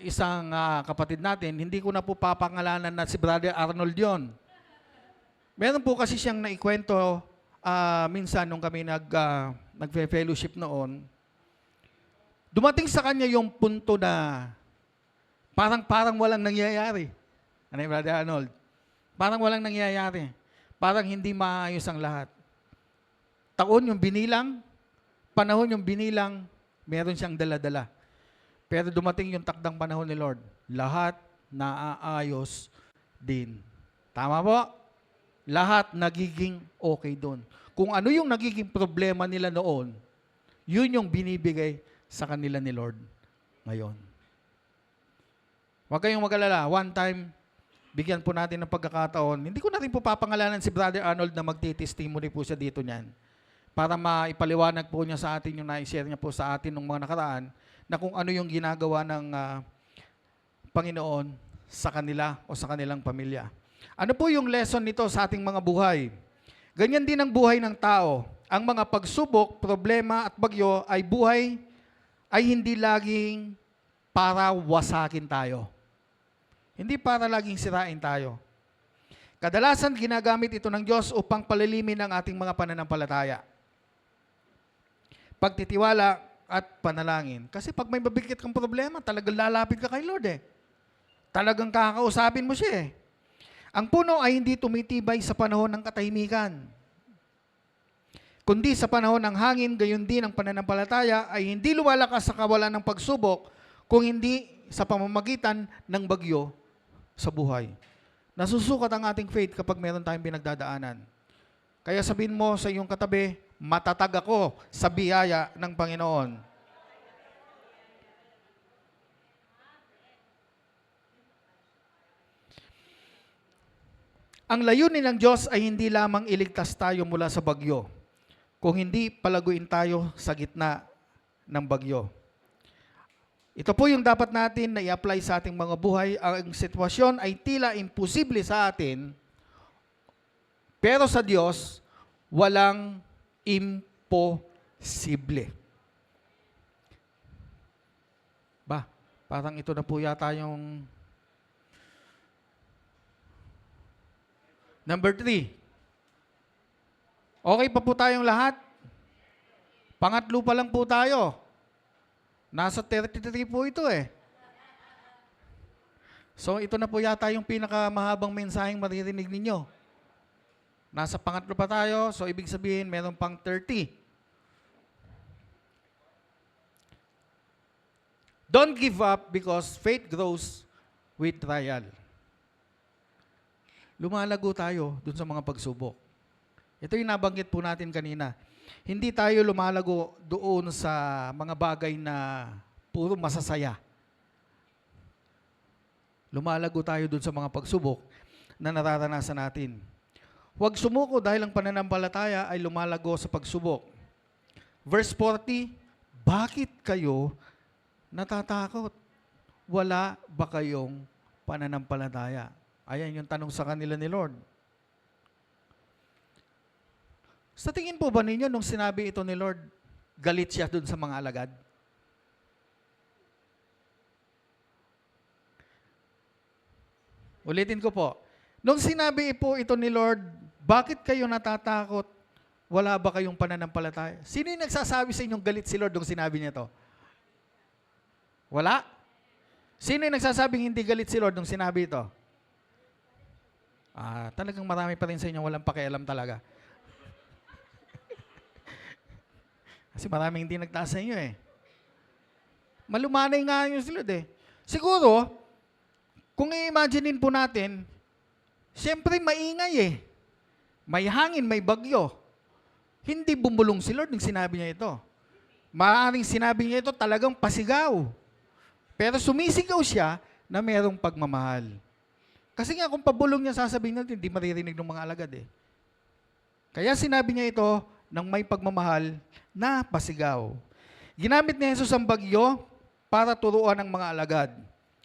S3: isang kapatid natin, hindi ko na po papangalanan na si Brother Arnold yon. Meron po kasi siyang naikwento minsan nung kami nagfe-fellowship noon. Dumating sa kanya yung punto na parang walang nangyayari. Ano yung Brother Arnold? Parang walang nangyayari. Parang hindi maayos ang lahat. Taon yung binilang, panahon yung binilang, meron siyang dala-dala. Pero dumating yung takdang panahon ni Lord, lahat naaayos din. Tama po? Lahat nagiging okay doon. Kung ano yung nagiging problema nila noon, yun yung binibigay sa kanila ni Lord ngayon. Huwag kayong mag-alala. One time, bigyan po natin ng pagkakataon. Hindi ko na rin po papangalanan si Brother Arnold na magti-testimony po siya dito niyan. Para maipaliwanag po niya sa atin yung na-share niya po sa atin ng mga nakaraan na kung ano yung ginagawa ng Panginoon sa kanila o sa kanilang pamilya. Ano po yung lesson nito sa ating mga buhay? Ganyan din ang buhay ng tao. Ang mga pagsubok, problema at bagyo ay buhay ay hindi laging para wasakin tayo. Hindi para laging sirain tayo. Kadalasan ginagamit ito ng Diyos upang palilimin ang ating mga pananampalataya. Pagtitiwala at panalangin. Kasi pag may mabigat kang problema, talagang lalapit ka kay Lord eh. Talagang kakausapin mo siya eh. Ang puno ay hindi tumitibay sa panahon ng katahimikan. Kundi sa panahon ng hangin, gayon din ang pananampalataya ay hindi lumalakas sa kawalan ng pagsubok kung hindi sa pamamagitan ng bagyo sa buhay. Nasusukat ang ating faith kapag meron tayong pinagdadaanan. Kaya sabihin mo sa iyong katabi, matatag ako sa biyaya ng Panginoon. Ang layunin ng Diyos ay hindi lamang iligtas tayo mula sa bagyo, kung hindi palaguin tayo sa gitna ng bagyo. Ito po yung dapat natin na i-apply sa ating mga buhay. Ang sitwasyon ay tila imposible sa atin, pero sa Diyos, walang imposible. Ba, parang ito na po yata yung number 3. Okay pa po tayong lahat? Pangatlo pa lang po tayo. Nasa 33 po ito eh. So ito na po yata yung pinakamahabang mensaheng maririnig ninyo. Nasa pangatlo pa tayo, so ibig sabihin meron pang 30. Don't give up because faith grows with trial. Lumalago tayo dun sa mga pagsubok. Ito yung nabanggit po natin kanina. Hindi tayo lumalago doon sa mga bagay na puro masasaya. Lumalago tayo doon sa mga pagsubok na nararanasan natin. Huwag sumuko dahil ang pananampalataya ay lumalago sa pagsubok. Verse 40, bakit kayo natatakot? Wala ba kayong pananampalataya? Ayan yung tanong sa kanila ni Lord. Sa tingin po ba ninyo nung sinabi ito ni Lord, galit siya dun sa mga alagad? Ulitin ko po. Nung sinabi po ito ni Lord, bakit kayo natatakot? Wala ba kayong pananampalataya? Sino yung nagsasabi sa inyong galit si Lord nung sinabi niya to? Wala? Sino yung nagsasabing hindi galit si Lord nung sinabi ito? Talagang marami pa rin sa inyo walang pakialam talaga. Kasi maraming hindi nagtaas sa inyo eh. Malumanay nga yung silod eh. Siguro, kung i-imaginein po natin, siyempre maingay eh. May hangin, may bagyo. Hindi bumulong si Lord nung sinabi niya ito. Maaaring sinabi niya ito talagang pasigaw. Pero sumisigaw siya na mayroong pagmamahal. Kasi nga kung pabulong niya sasabihin natin, hindi maririnig ng mga alagad eh. Kaya sinabi niya ito ng may pagmamahal na pasigaw. Ginamit ni Jesus ang bagyo para turuan ang mga alagad.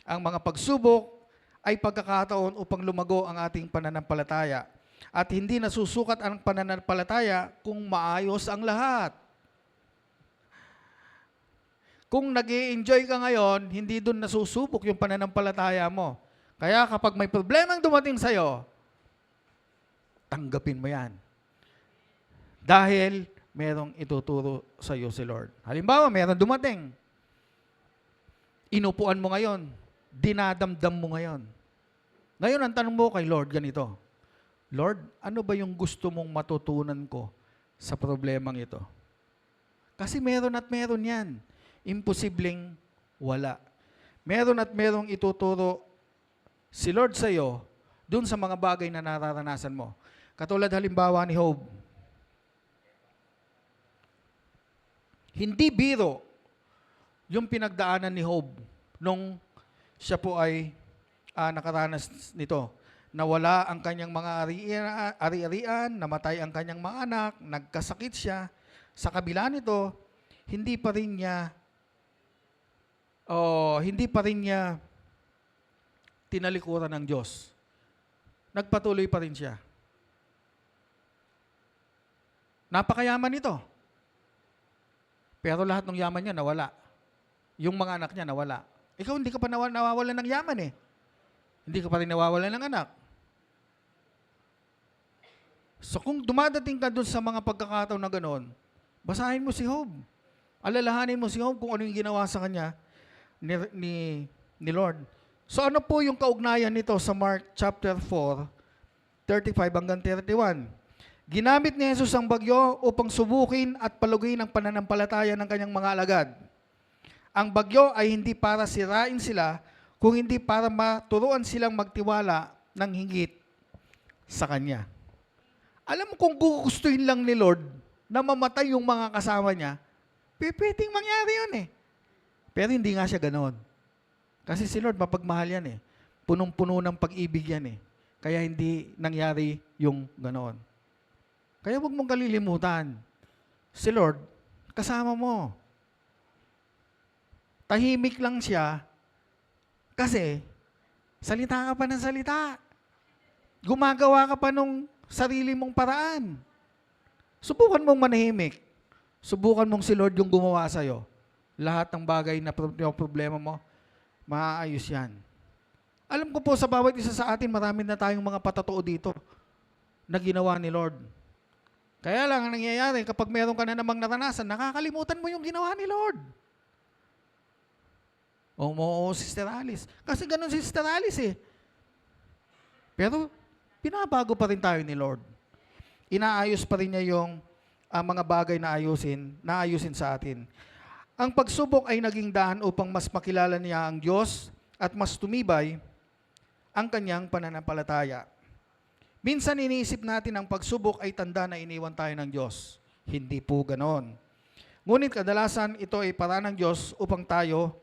S3: Ang mga pagsubok ay pagkakataon upang lumago ang ating pananampalataya. At hindi nasusukat ang pananampalataya kung maayos ang lahat. Kung nag-i-enjoy ka ngayon, hindi doon nasusubok yung pananampalataya mo. Kaya kapag may problemang dumating sa'yo, tatanggapin mo yan. Dahil merong ituturo sa iyo si Lord. Halimbawa, meron dumating. Inupuan mo ngayon. Dinadamdam mo ngayon. Ngayon, ang tanong mo kay Lord ganito, Lord, ano ba yung gusto mong matutunan ko sa problemang ito? Kasi meron at meron yan. Imposibleng wala. Meron at merong ituturo si Lord sa iyo dun sa mga bagay na nararanasan mo. Katulad halimbawa ni Job. Hindi biro yung pinagdaanan ni Job nung siya po ay nakaranas nito. Nawala ang kanyang mga ari-arian, namatay ang kanyang mga anak, nagkasakit siya. Sa kabila nito, hindi pa rin niya tinalikuran ng Diyos. Nagpatuloy pa rin siya. Napakayaman nito. Pero lahat ng yaman niya nawala. Yung mga anak niya nawala. Ikaw hindi ka pa nawawalan ng yaman eh. Hindi ka pa rin nawawalan ng anak. So kung dumadating ka dun sa mga pagkakataon na gano'n, basahin mo si Job. Alalahanin mo si Job kung ano yung ginawa sa kanya ni Lord. So ano po yung kaugnayan nito sa Mark chapter 4, 35 hanggang 31? Ginamit ni Jesus ang bagyo upang subukin at palugayin ang pananampalataya ng kanyang mga alagad. Ang bagyo ay hindi para sirain sila, kung hindi para maturuan silang magtiwala ng higit sa Kanya. Alam mo kung gugustuhin lang ni Lord na mamatay yung mga kasama niya, pwedeng mangyari yun eh. Pero hindi nga siya ganoon. Kasi si Lord mapagmahal yan eh. Punong-puno ng pag-ibig yan eh. Kaya hindi nangyari yung ganoon. Kaya huwag mong kalilimutan. Si Lord, kasama mo. Tahimik lang siya kasi salita ka pa ng salita. Gumagawa ka pa nung sarili mong paraan. Subukan mong manahimik. Subukan mong si Lord yung gumawa sa'yo. Lahat ng bagay na problema mo, maaayos yan. Alam ko po sa bawat isa sa atin, marami na tayong mga patotoo dito na ginawa ni Lord. Kaya lang ang nangyayari, kapag meron ka na namang naranasan, nakakalimutan mo yung ginawa ni Lord. Oo, Sister Alice. Kasi ganun si Sister Alice eh. Pero, pinabago pa rin tayo ni Lord. Inaayos pa rin niya yung mga bagay na ayusin sa atin. Ang pagsubok ay naging daan upang mas makilala niya ang Diyos at mas tumibay ang kanyang pananampalataya. Minsan iniisip natin ang pagsubok ay tanda na iniwan tayo ng Diyos. Hindi po ganon. Ngunit kadalasan ito ay paraan ng Diyos upang tayo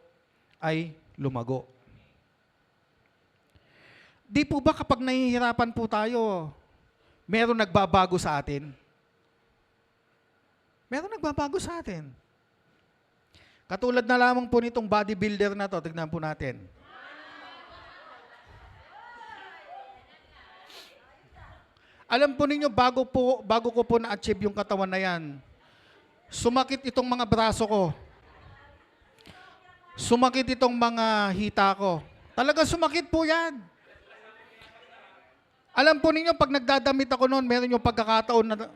S3: ay lumago. Di po ba kapag nahihirapan po tayo, meron nagbabago sa atin? Meron nagbabago sa atin. Katulad na lamang po nitong bodybuilder na to, tignan po natin. Alam po ninyo, bago ko po na-achieve yung katawan na yan, sumakit itong mga braso ko. Sumakit itong mga hita ko. Talaga sumakit po yan. Alam po ninyo, pag nagdadamit ako noon, meron yung pagkakataon na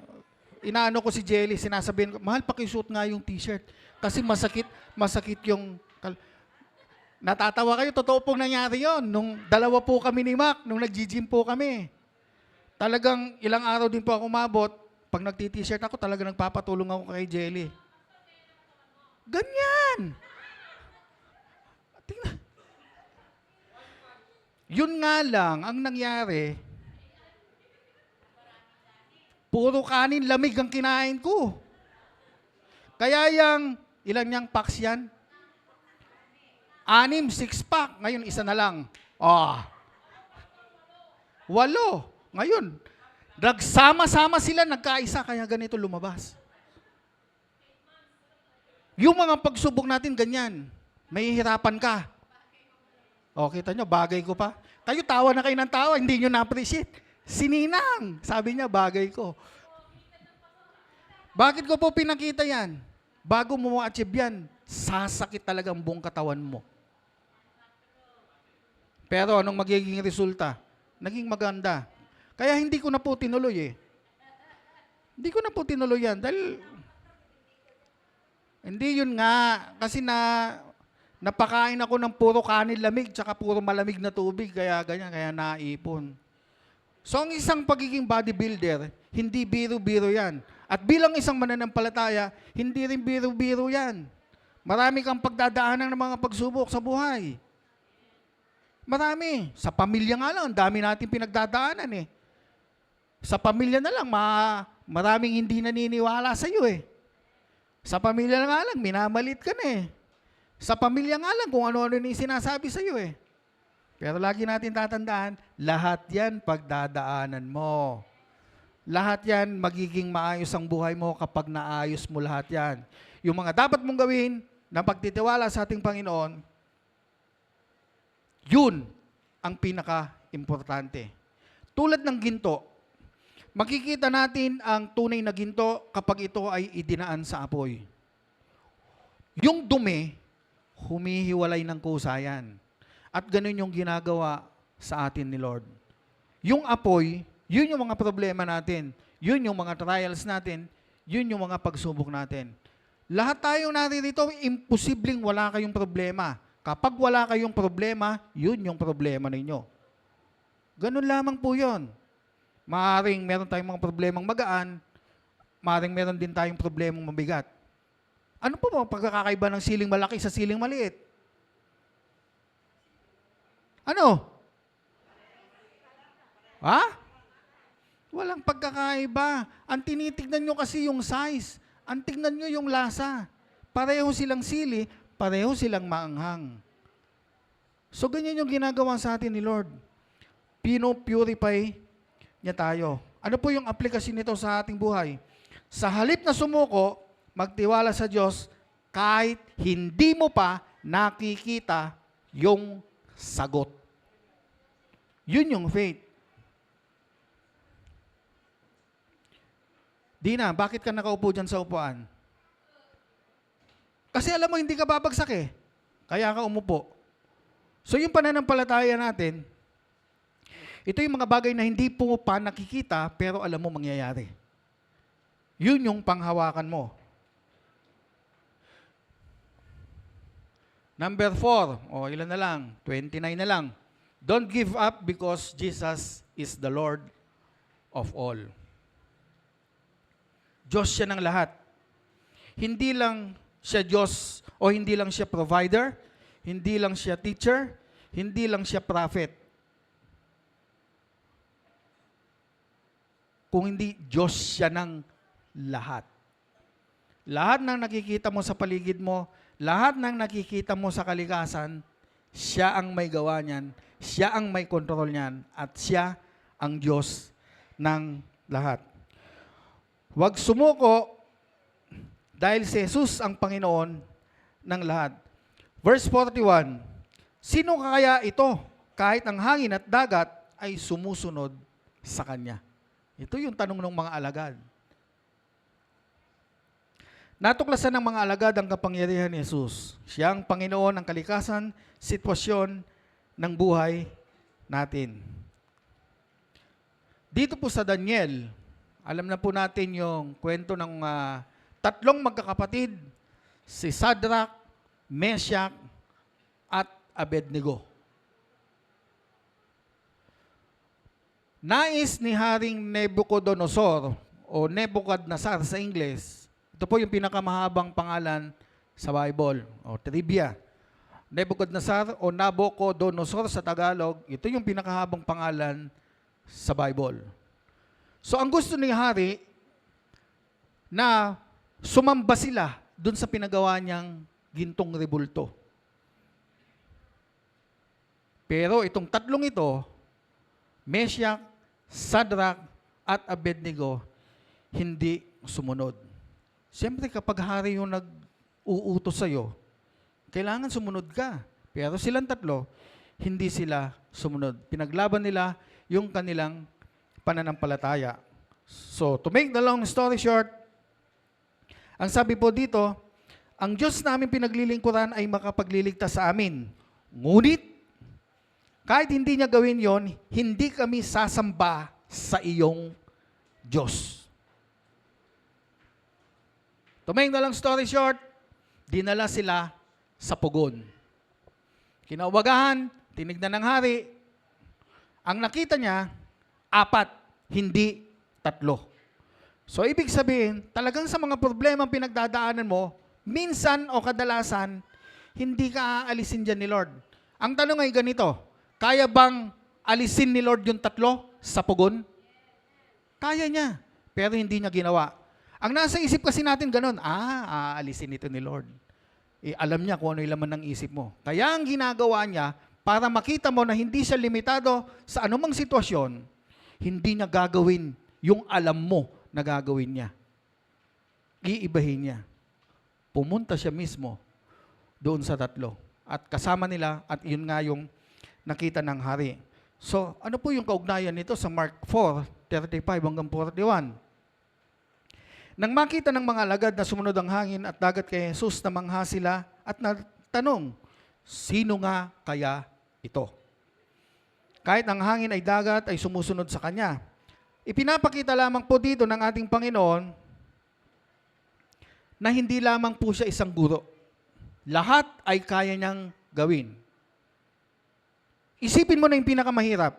S3: inaano ko si Jelly, sinasabihin ko, mahal, pakisuot nga yung t-shirt. Kasi masakit yung... Natatawa kayo, totoo pong nangyari yon. Nung dalawa po kami ni Mac, nung nag-gym po kami. Talagang ilang araw din po ako umabot. Pag nagti-t-shirt ako, talaga nagpapatulong ako kay Jelly. Ganyan! Tingnan. Yun nga lang, ang nangyari, puro kanin, lamig ang kinain ko. Kaya ilan niyang packs yan? 6, 6-pack. Ngayon, isa na lang. 8. Ngayon, nagsama-sama sila, nagkaisa, kaya ganito lumabas. Yung mga pagsubok natin, ganyan. May hirapan ka. Kita nyo, bagay ko pa. Kayo, tawa na kayo ng tawa, hindi nyo na-appreciate. Sininang, sabi niya, bagay ko. Bakit ko po pinakita yan? Bago mo ma-achieve yan, sasakit talaga ang buong katawan mo. Pero anong magiging resulta? Naging maganda. Kaya hindi ko na po tinuloy eh. Hindi ko na po tinuloy yan dahil hindi yun nga kasi napakain ako ng puro kanin lamig tsaka puro malamig na tubig kaya ganyan kaya naipon. So ang isang pagiging bodybuilder, hindi biro-biro yan. At bilang isang mananampalataya, hindi rin biro-biro yan. Marami kang pagdadaanan ng mga pagsubok sa buhay. Marami. Sa pamilya nga lang, ang dami natin pinagdadaanan eh. Sa pamilya na lang, maraming hindi naniniwala sa iyo eh. Sa pamilya nga lang, minamalit ka na eh. Sa pamilya nga lang, kung ano-ano na yung sinasabi sa iyo eh. Pero lagi natin tatandaan, lahat yan pagdadaanan mo. Lahat yan, magiging maayos ang buhay mo kapag naayos mo lahat yan. Yung mga dapat mong gawin na pagtitiwala sa ating Panginoon, yun ang pinaka-importante. Tulad ng ginto, makikita natin ang tunay na ginto kapag ito ay idinaan sa apoy. Yung dumi, humihiwalay ng kusayan. At ganun yung ginagawa sa atin ni Lord. Yung apoy, yun yung mga problema natin. Yun yung mga trials natin. Yun yung mga pagsubok natin. Lahat tayong naririto, imposibleng wala kayong problema. Kapag wala kayong problema, yun yung problema ninyo. Ganun lamang po yun. Maaring meron tayong mga problemang magaan, maaring meron din tayong problemang mabigat. Ano po ba ang pagkakaiba ng siling malaki sa siling maliit? Ano? Ha? Walang pagkakaiba. Ang tinitignan nyo kasi yung size. Ang tignan nyo yung lasa. Pareho silang sili, pareho silang maanghang. So ganyan yung ginagawa sa atin ni Lord. Pino-purify niya tayo. Ano po yung aplikasyon nito sa ating buhay? Sa halip na sumuko, magtiwala sa Diyos kahit hindi mo pa nakikita yung sagot. Yun yung faith. Dina, bakit ka nakaupo dyan sa upuan? Kasi alam mo, hindi ka babagsak eh. Kaya ka umupo. So yung pananampalataya natin, ito yung mga bagay na hindi po pa nakikita, pero alam mo mangyayari. Yun yung panghawakan mo. Number 4, o ilan na lang? 29 na lang. Don't give up because Jesus is the Lord of all. Diyos siya ng lahat. Hindi lang siya Diyos o hindi lang siya provider, hindi lang siya teacher, hindi lang siya prophet. Kung hindi, Diyos siya ng lahat. Lahat ng nakikita mo sa paligid mo, lahat ng nakikita mo sa kalikasan, siya ang may gawa niyan, siya ang may kontrol niyan, at siya ang Diyos ng lahat. Huwag sumuko dahil si Jesus ang Panginoon ng lahat. Verse 41, sino kaya ito kahit ang hangin at dagat ay sumusunod sa Kanya? Ito yung tanong ng mga alagad. Natuklasan ng mga alagad ang kapangyarihan ni Jesus. Siya ang Panginoon ng kalikasan, sitwasyon ng buhay natin. Dito po sa Daniel, alam na po natin yung kwento ng tatlong magkakapatid, si Shadrach, Meshach, at Abednego. Nais ni Haring Nebuchadnezzar o Nebuchadnezzar sa Ingles. Ito po yung pinakamahabang pangalan sa Bible o trivia. Nebuchadnezzar o Nabucodonosor sa Tagalog, ito yung pinakahabang pangalan sa Bible. So ang gusto ni Hari na sumamba sila dun sa pinagawa niyang gintong rebulto. Pero itong tatlong ito, Meshach, Shadrach, at Abednego, hindi sumunod. Siyempre kapag hari yung nag-uutos sa'yo, kailangan sumunod ka. Pero silang tatlo, hindi sila sumunod. Pinaglaban nila yung kanilang pananampalataya. So, to make the long story short, ang sabi po dito, ang Diyos namin pinaglilingkuran ay makapagliligtas sa amin. Ngunit, kahit hindi niya gawin yon, hindi kami sasamba sa iyong Diyos. To make the long story short, dinala sila sa pugon. Kinaubagahan, tinignan ng hari. Ang nakita niya, 4, hindi 3. So, ibig sabihin, talagang sa mga problema pinagdadaanan mo, minsan o kadalasan, hindi ka aalisin dyan ni Lord. Ang tanong ay ganito, kaya bang alisin ni Lord yung 3 sa pugon? Kaya niya, pero hindi niya ginawa. Ang nasa isip kasi natin ganun, aalisin ito ni Lord. Alam niya kung ano yung laman ng isip mo. Kaya ang ginagawa niya, para makita mo na hindi siya limitado sa anumang sitwasyon, hindi niya gagawin yung alam mo na gagawin niya. Iibahin niya. Pumunta siya mismo doon sa 3. At kasama nila, at yun nga yung nakita ng hari. So, ano po yung kaugnayan nito sa Mark 4:35 hanggang 41? Nang makita ng mga alagad na sumunod ang hangin at dagat kay Jesus, namangha sila at natanong, sino nga kaya ito? Kahit ang hangin ay dagat ay sumusunod sa kanya. Ipinapakita lamang po dito ng ating Panginoon na hindi lamang po siya isang guro. Lahat ay kaya niyang gawin. Isipin mo na yung pinakamahirap.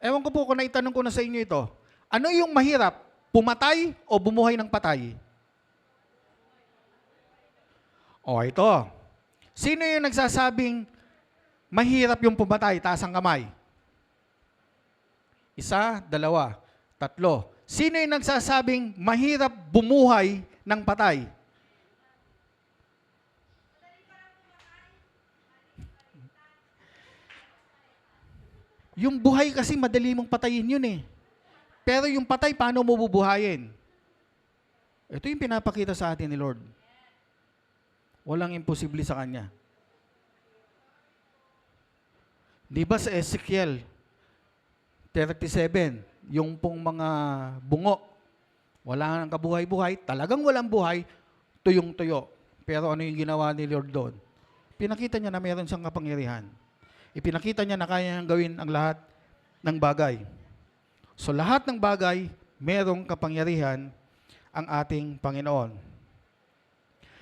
S3: Ewan ko po kung naitanong ko na sa inyo ito. Ano yung mahirap? Pumatay o bumuhay ng patay? O ito. Sino yung nagsasabing mahirap yung pumatay? Taas ang kamay. 1, 2, 3. Sino yung nagsasabing mahirap bumuhay ng patay? Yung buhay kasi madali mong patayin yun eh. Pero yung patay, paano mo bubuhayin? Ito yung pinapakita sa atin ni Lord. Walang imposible sa Kanya. Di ba sa Ezekiel 37, yung pong mga bungo, wala nang kabuhay-buhay, talagang walang buhay, tuyong-tuyo. Pero ano yung ginawa ni Lord doon? Pinakita niya na meron siyang kapangyarihan. Ipinakita niya na kaya niyang gawin ang lahat ng bagay. So lahat ng bagay, merong kapangyarihan ang ating Panginoon.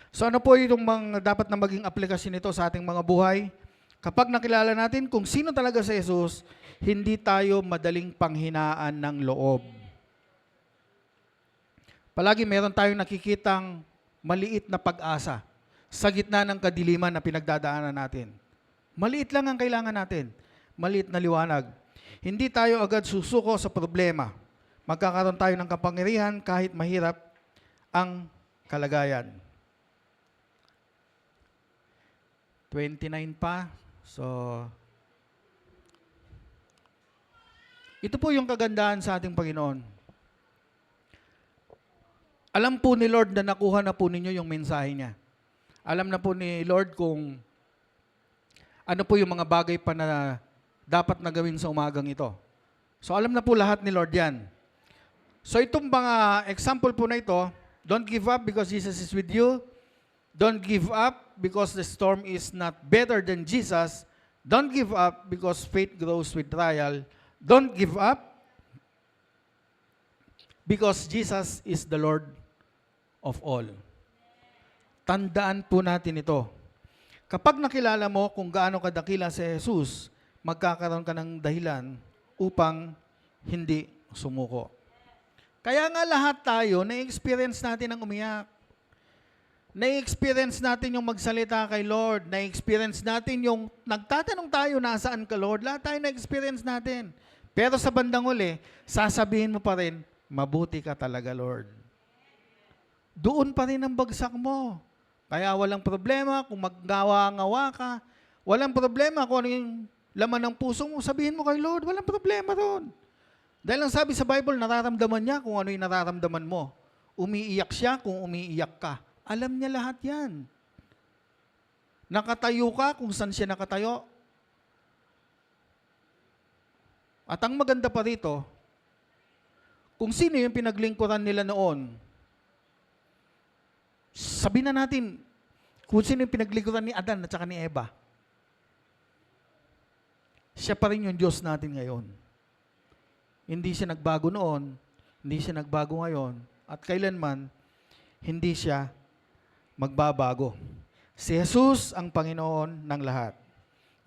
S3: So ano po yung mga dapat na maging aplikasyon nito sa ating mga buhay? Kapag nakilala natin kung sino talaga si Jesus, hindi tayo madaling panghinaan ng loob. Palagi meron tayong nakikitang maliit na pag-asa sa gitna ng kadiliman na pinagdadaanan natin. Maliit lang ang kailangan natin. Maliit na liwanag. Hindi tayo agad susuko sa problema. Magkakaroon tayo ng kapangyarihan kahit mahirap ang kalagayan. 29 pa. So, ito po yung kagandahan sa ating Panginoon. Alam po ni Lord na nakuha na po ninyo yung mensahe niya. Alam na po ni Lord kung ano po yung mga bagay pa na dapat na gawin sa umagang ito. So alam na po lahat ni Lord yan. So itong mga example po na ito, don't give up because Jesus is with you. Don't give up because the storm is not better than Jesus. Don't give up because faith grows with trial. Don't give up because Jesus is the Lord of all. Tandaan po natin ito. Kapag nakilala mo kung gaano kadakila si Jesus, magkakaroon ka ng dahilan upang hindi sumuko. Kaya nga lahat tayo, na-experience natin ang umiyak. Na-experience natin yung magsalita kay Lord. Na-experience natin yung nagtatanong tayo, nasaan ka Lord? Lahat tayo na-experience natin. Pero sa bandang uli, sasabihin mo pa rin, mabuti ka talaga Lord. Doon pa rin ang bagsak mo. Kaya walang problema kung maggawa-ngawa ka. Walang problema kung ano yung laman ng puso mo. Sabihin mo kay Lord, walang problema ron. Dahil ang sabi sa Bible, nararamdaman niya kung ano yung nararamdaman mo. Umiiyak siya kung umiiyak ka. Alam niya lahat yan. Nakatayo ka kung saan siya nakatayo. At ang maganda pa rito, kung sino yung pinaglingkuran nila noon, sabihin na natin kung sino yung pinaglingkuran ni Adan at saka ni Eva. Siya pa rin yung Diyos natin ngayon. Hindi siya nagbago noon, hindi siya nagbago ngayon, at kailanman, hindi siya magbabago. Si Jesus ang Panginoon ng lahat.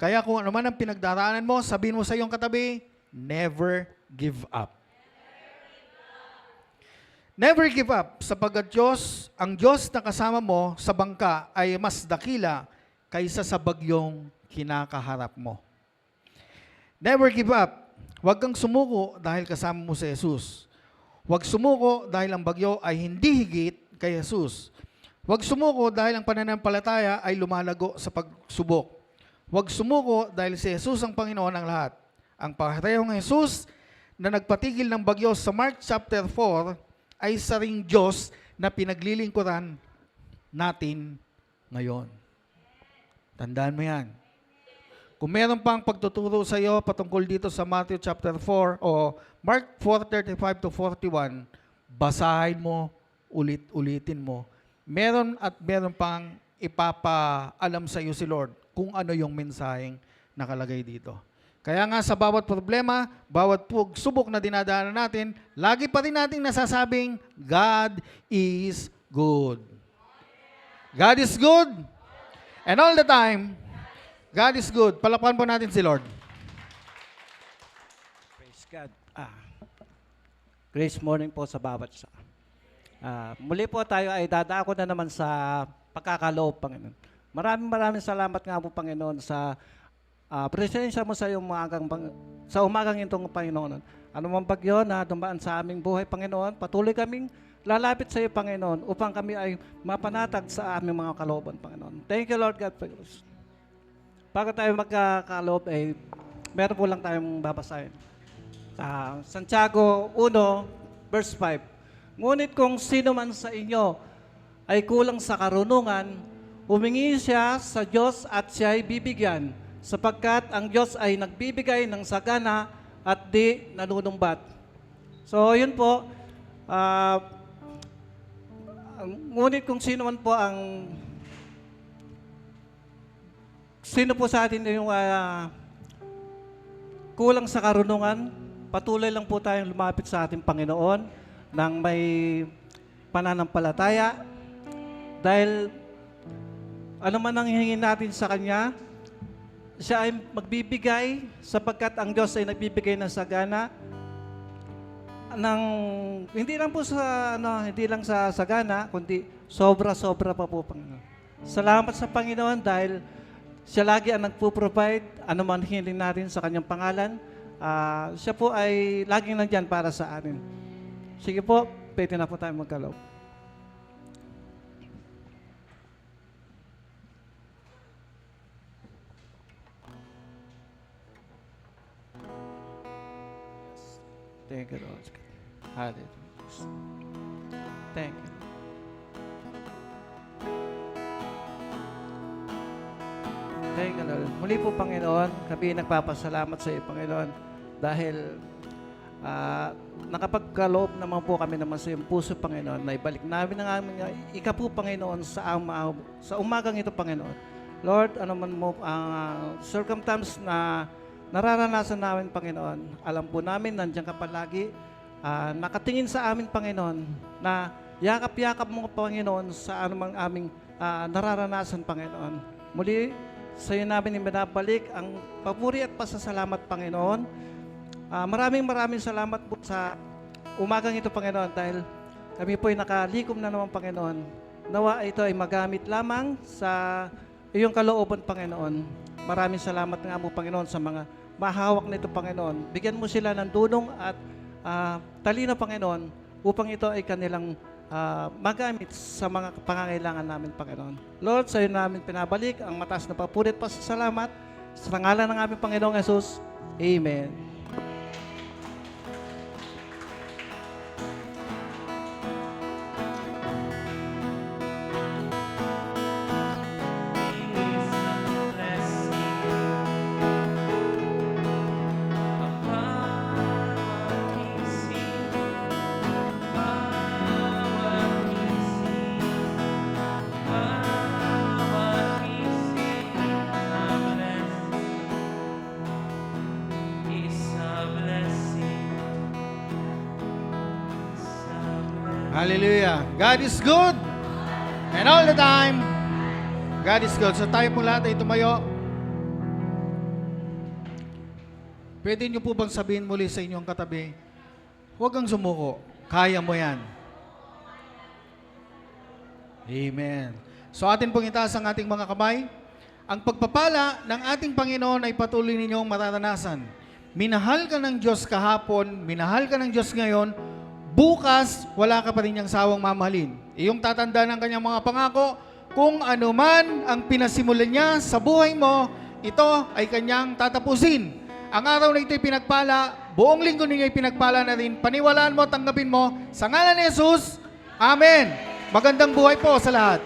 S3: Kaya kung ano man ang pinagdaraanan mo, sabihin mo sa iyong katabi, never give up. Never give up, sapagkat ang Diyos na kasama mo sa bangka ay mas dakila kaysa sa bagyong kinakaharap mo. Never give up. Huwag kang sumuko dahil kasama mo si Jesus. Huwag sumuko dahil ang bagyo ay hindi higit kay Jesus. Huwag sumuko dahil ang pananampalataya ay lumalago sa pagsubok. Huwag sumuko dahil si Jesus ang Panginoon ng lahat. Ang pahatayong Jesus na nagpatigil ng bagyo sa Mark chapter 4 ay saring Diyos na pinaglilingkuran natin ngayon. Tandaan mo yan. Kung meron pang pagtuturo sa iyo patungkol dito sa Matthew chapter 4 o Mark 4:35 to 41, basahin mo, ulit-ulitin mo. Meron pang ipapaalam sa iyo si Lord kung ano yung mensaheng nakalagay dito. Kaya nga sa bawat problema, bawat subok na dinadaanan natin, lagi pa rin nating nasasabing, God is good. God is good. And all the time, God is good. Palakpan po natin si Lord.
S4: Praise God. Grace morning po sa bawat isa. Muli po tayo ay dadako na naman sa pagkakaloob, Panginoon. Maraming salamat nga po, Panginoon, sa presensya mo sa umagang itong Panginoon. Ano mang bagyo na dumaan sa aming buhay, Panginoon, patuloy kaming lalapit sa iyo, Panginoon, upang kami ay mapanatag sa aming mga kalooban, Panginoon. Thank you, Lord God, for this. Bago tayo magkakaloob, meron po lang tayong babasahin. Santiago 1, verse 5. Ngunit kung sino man sa inyo ay kulang sa karunungan, humingi siya sa Diyos at siya ay bibigyan, sapagkat ang Diyos ay nagbibigay ng sagana at di nanunumbat. So, yun po. Ngunit kung sino man po sino po sa atin yung kulang sa karunungan, patuloy lang po tayong lumapit sa ating Panginoon ng may pananampalataya. Dahil ano man ang hihingin natin sa Kanya, siya ay magbibigay sapagkat ang Diyos ay nagbibigay ng sagana ng hindi lang sa sagana kundi sobra-sobra pa po, Panginoon. Salamat sa Panginoon dahil siya lagi ang nagpo-provide ano man hiniling natin sa Kanyang pangalan. Siya po ay laging nandyan para sa atin. Sige po, pwede na po tayo magkaloob. Thank you, Lord. Hallelujah. Thank you. Thank you, Lord. Muli po, Panginoon, kami nagpapasalamat sa iyo, Panginoon, dahil nakapagkaloob naman po kami naman sa iyong puso, Panginoon, na ibalik namin ang aming ikapu, Panginoon, sa umagang ito, Panginoon. Lord, ano man mo ang circumstance na nararanasan namin, Panginoon, alam po namin, nandiyan ka palagi, nakatingin sa amin, Panginoon, na yakap-yakap mo, Panginoon, sa anumang aming nararanasan, Panginoon. Muli, sa iyo namin ibinabalik ang papuri at pasasalamat, Panginoon. Maraming salamat po sa umagang ito, Panginoon, dahil kami po ay nakalikom na naman, Panginoon. Nawa ito ay magamit lamang sa iyong kalooban, Panginoon. Maraming salamat nga po, Panginoon, sa mga mahawak nito, Panginoon. Bigyan mo sila ng dunong at talino, Panginoon, upang ito ay kanilang magamit sa mga pangangailangan namin, Panginoon. Lord, sa iyo namin pinabalik ang mataas na papuri at pasasalamat sa ngalan ng aming Panginoong Jesus. Amen.
S1: Is
S3: Hallelujah. God is good. And all the time, God is good. So tayo po lahat ay tumayo. Pwede niyo po bang sabihin muli sa inyong katabi, huwag kang sumuko. Kaya mo yan. Amen. So atin pong itaas ang ating mga kamay. Ang pagpapala ng ating Panginoon ay patuloy ninyong matatanasan. Minahal ka ng Diyos kahapon, minahal ka ng Diyos ngayon, bukas wala ka pa rin niyang sawang mamahalin. Iyong tatanda ng kanyang mga pangako, kung anuman ang pinasimulan niya sa buhay mo, ito ay kanyang tatapusin. Ang araw na ito'y pinagpala, buong linggo ninyo ay pinagpala na rin. Paniwalaan mo, tanggapin mo. Sa ngalan ni Jesus, Amen. Magandang buhay po sa lahat.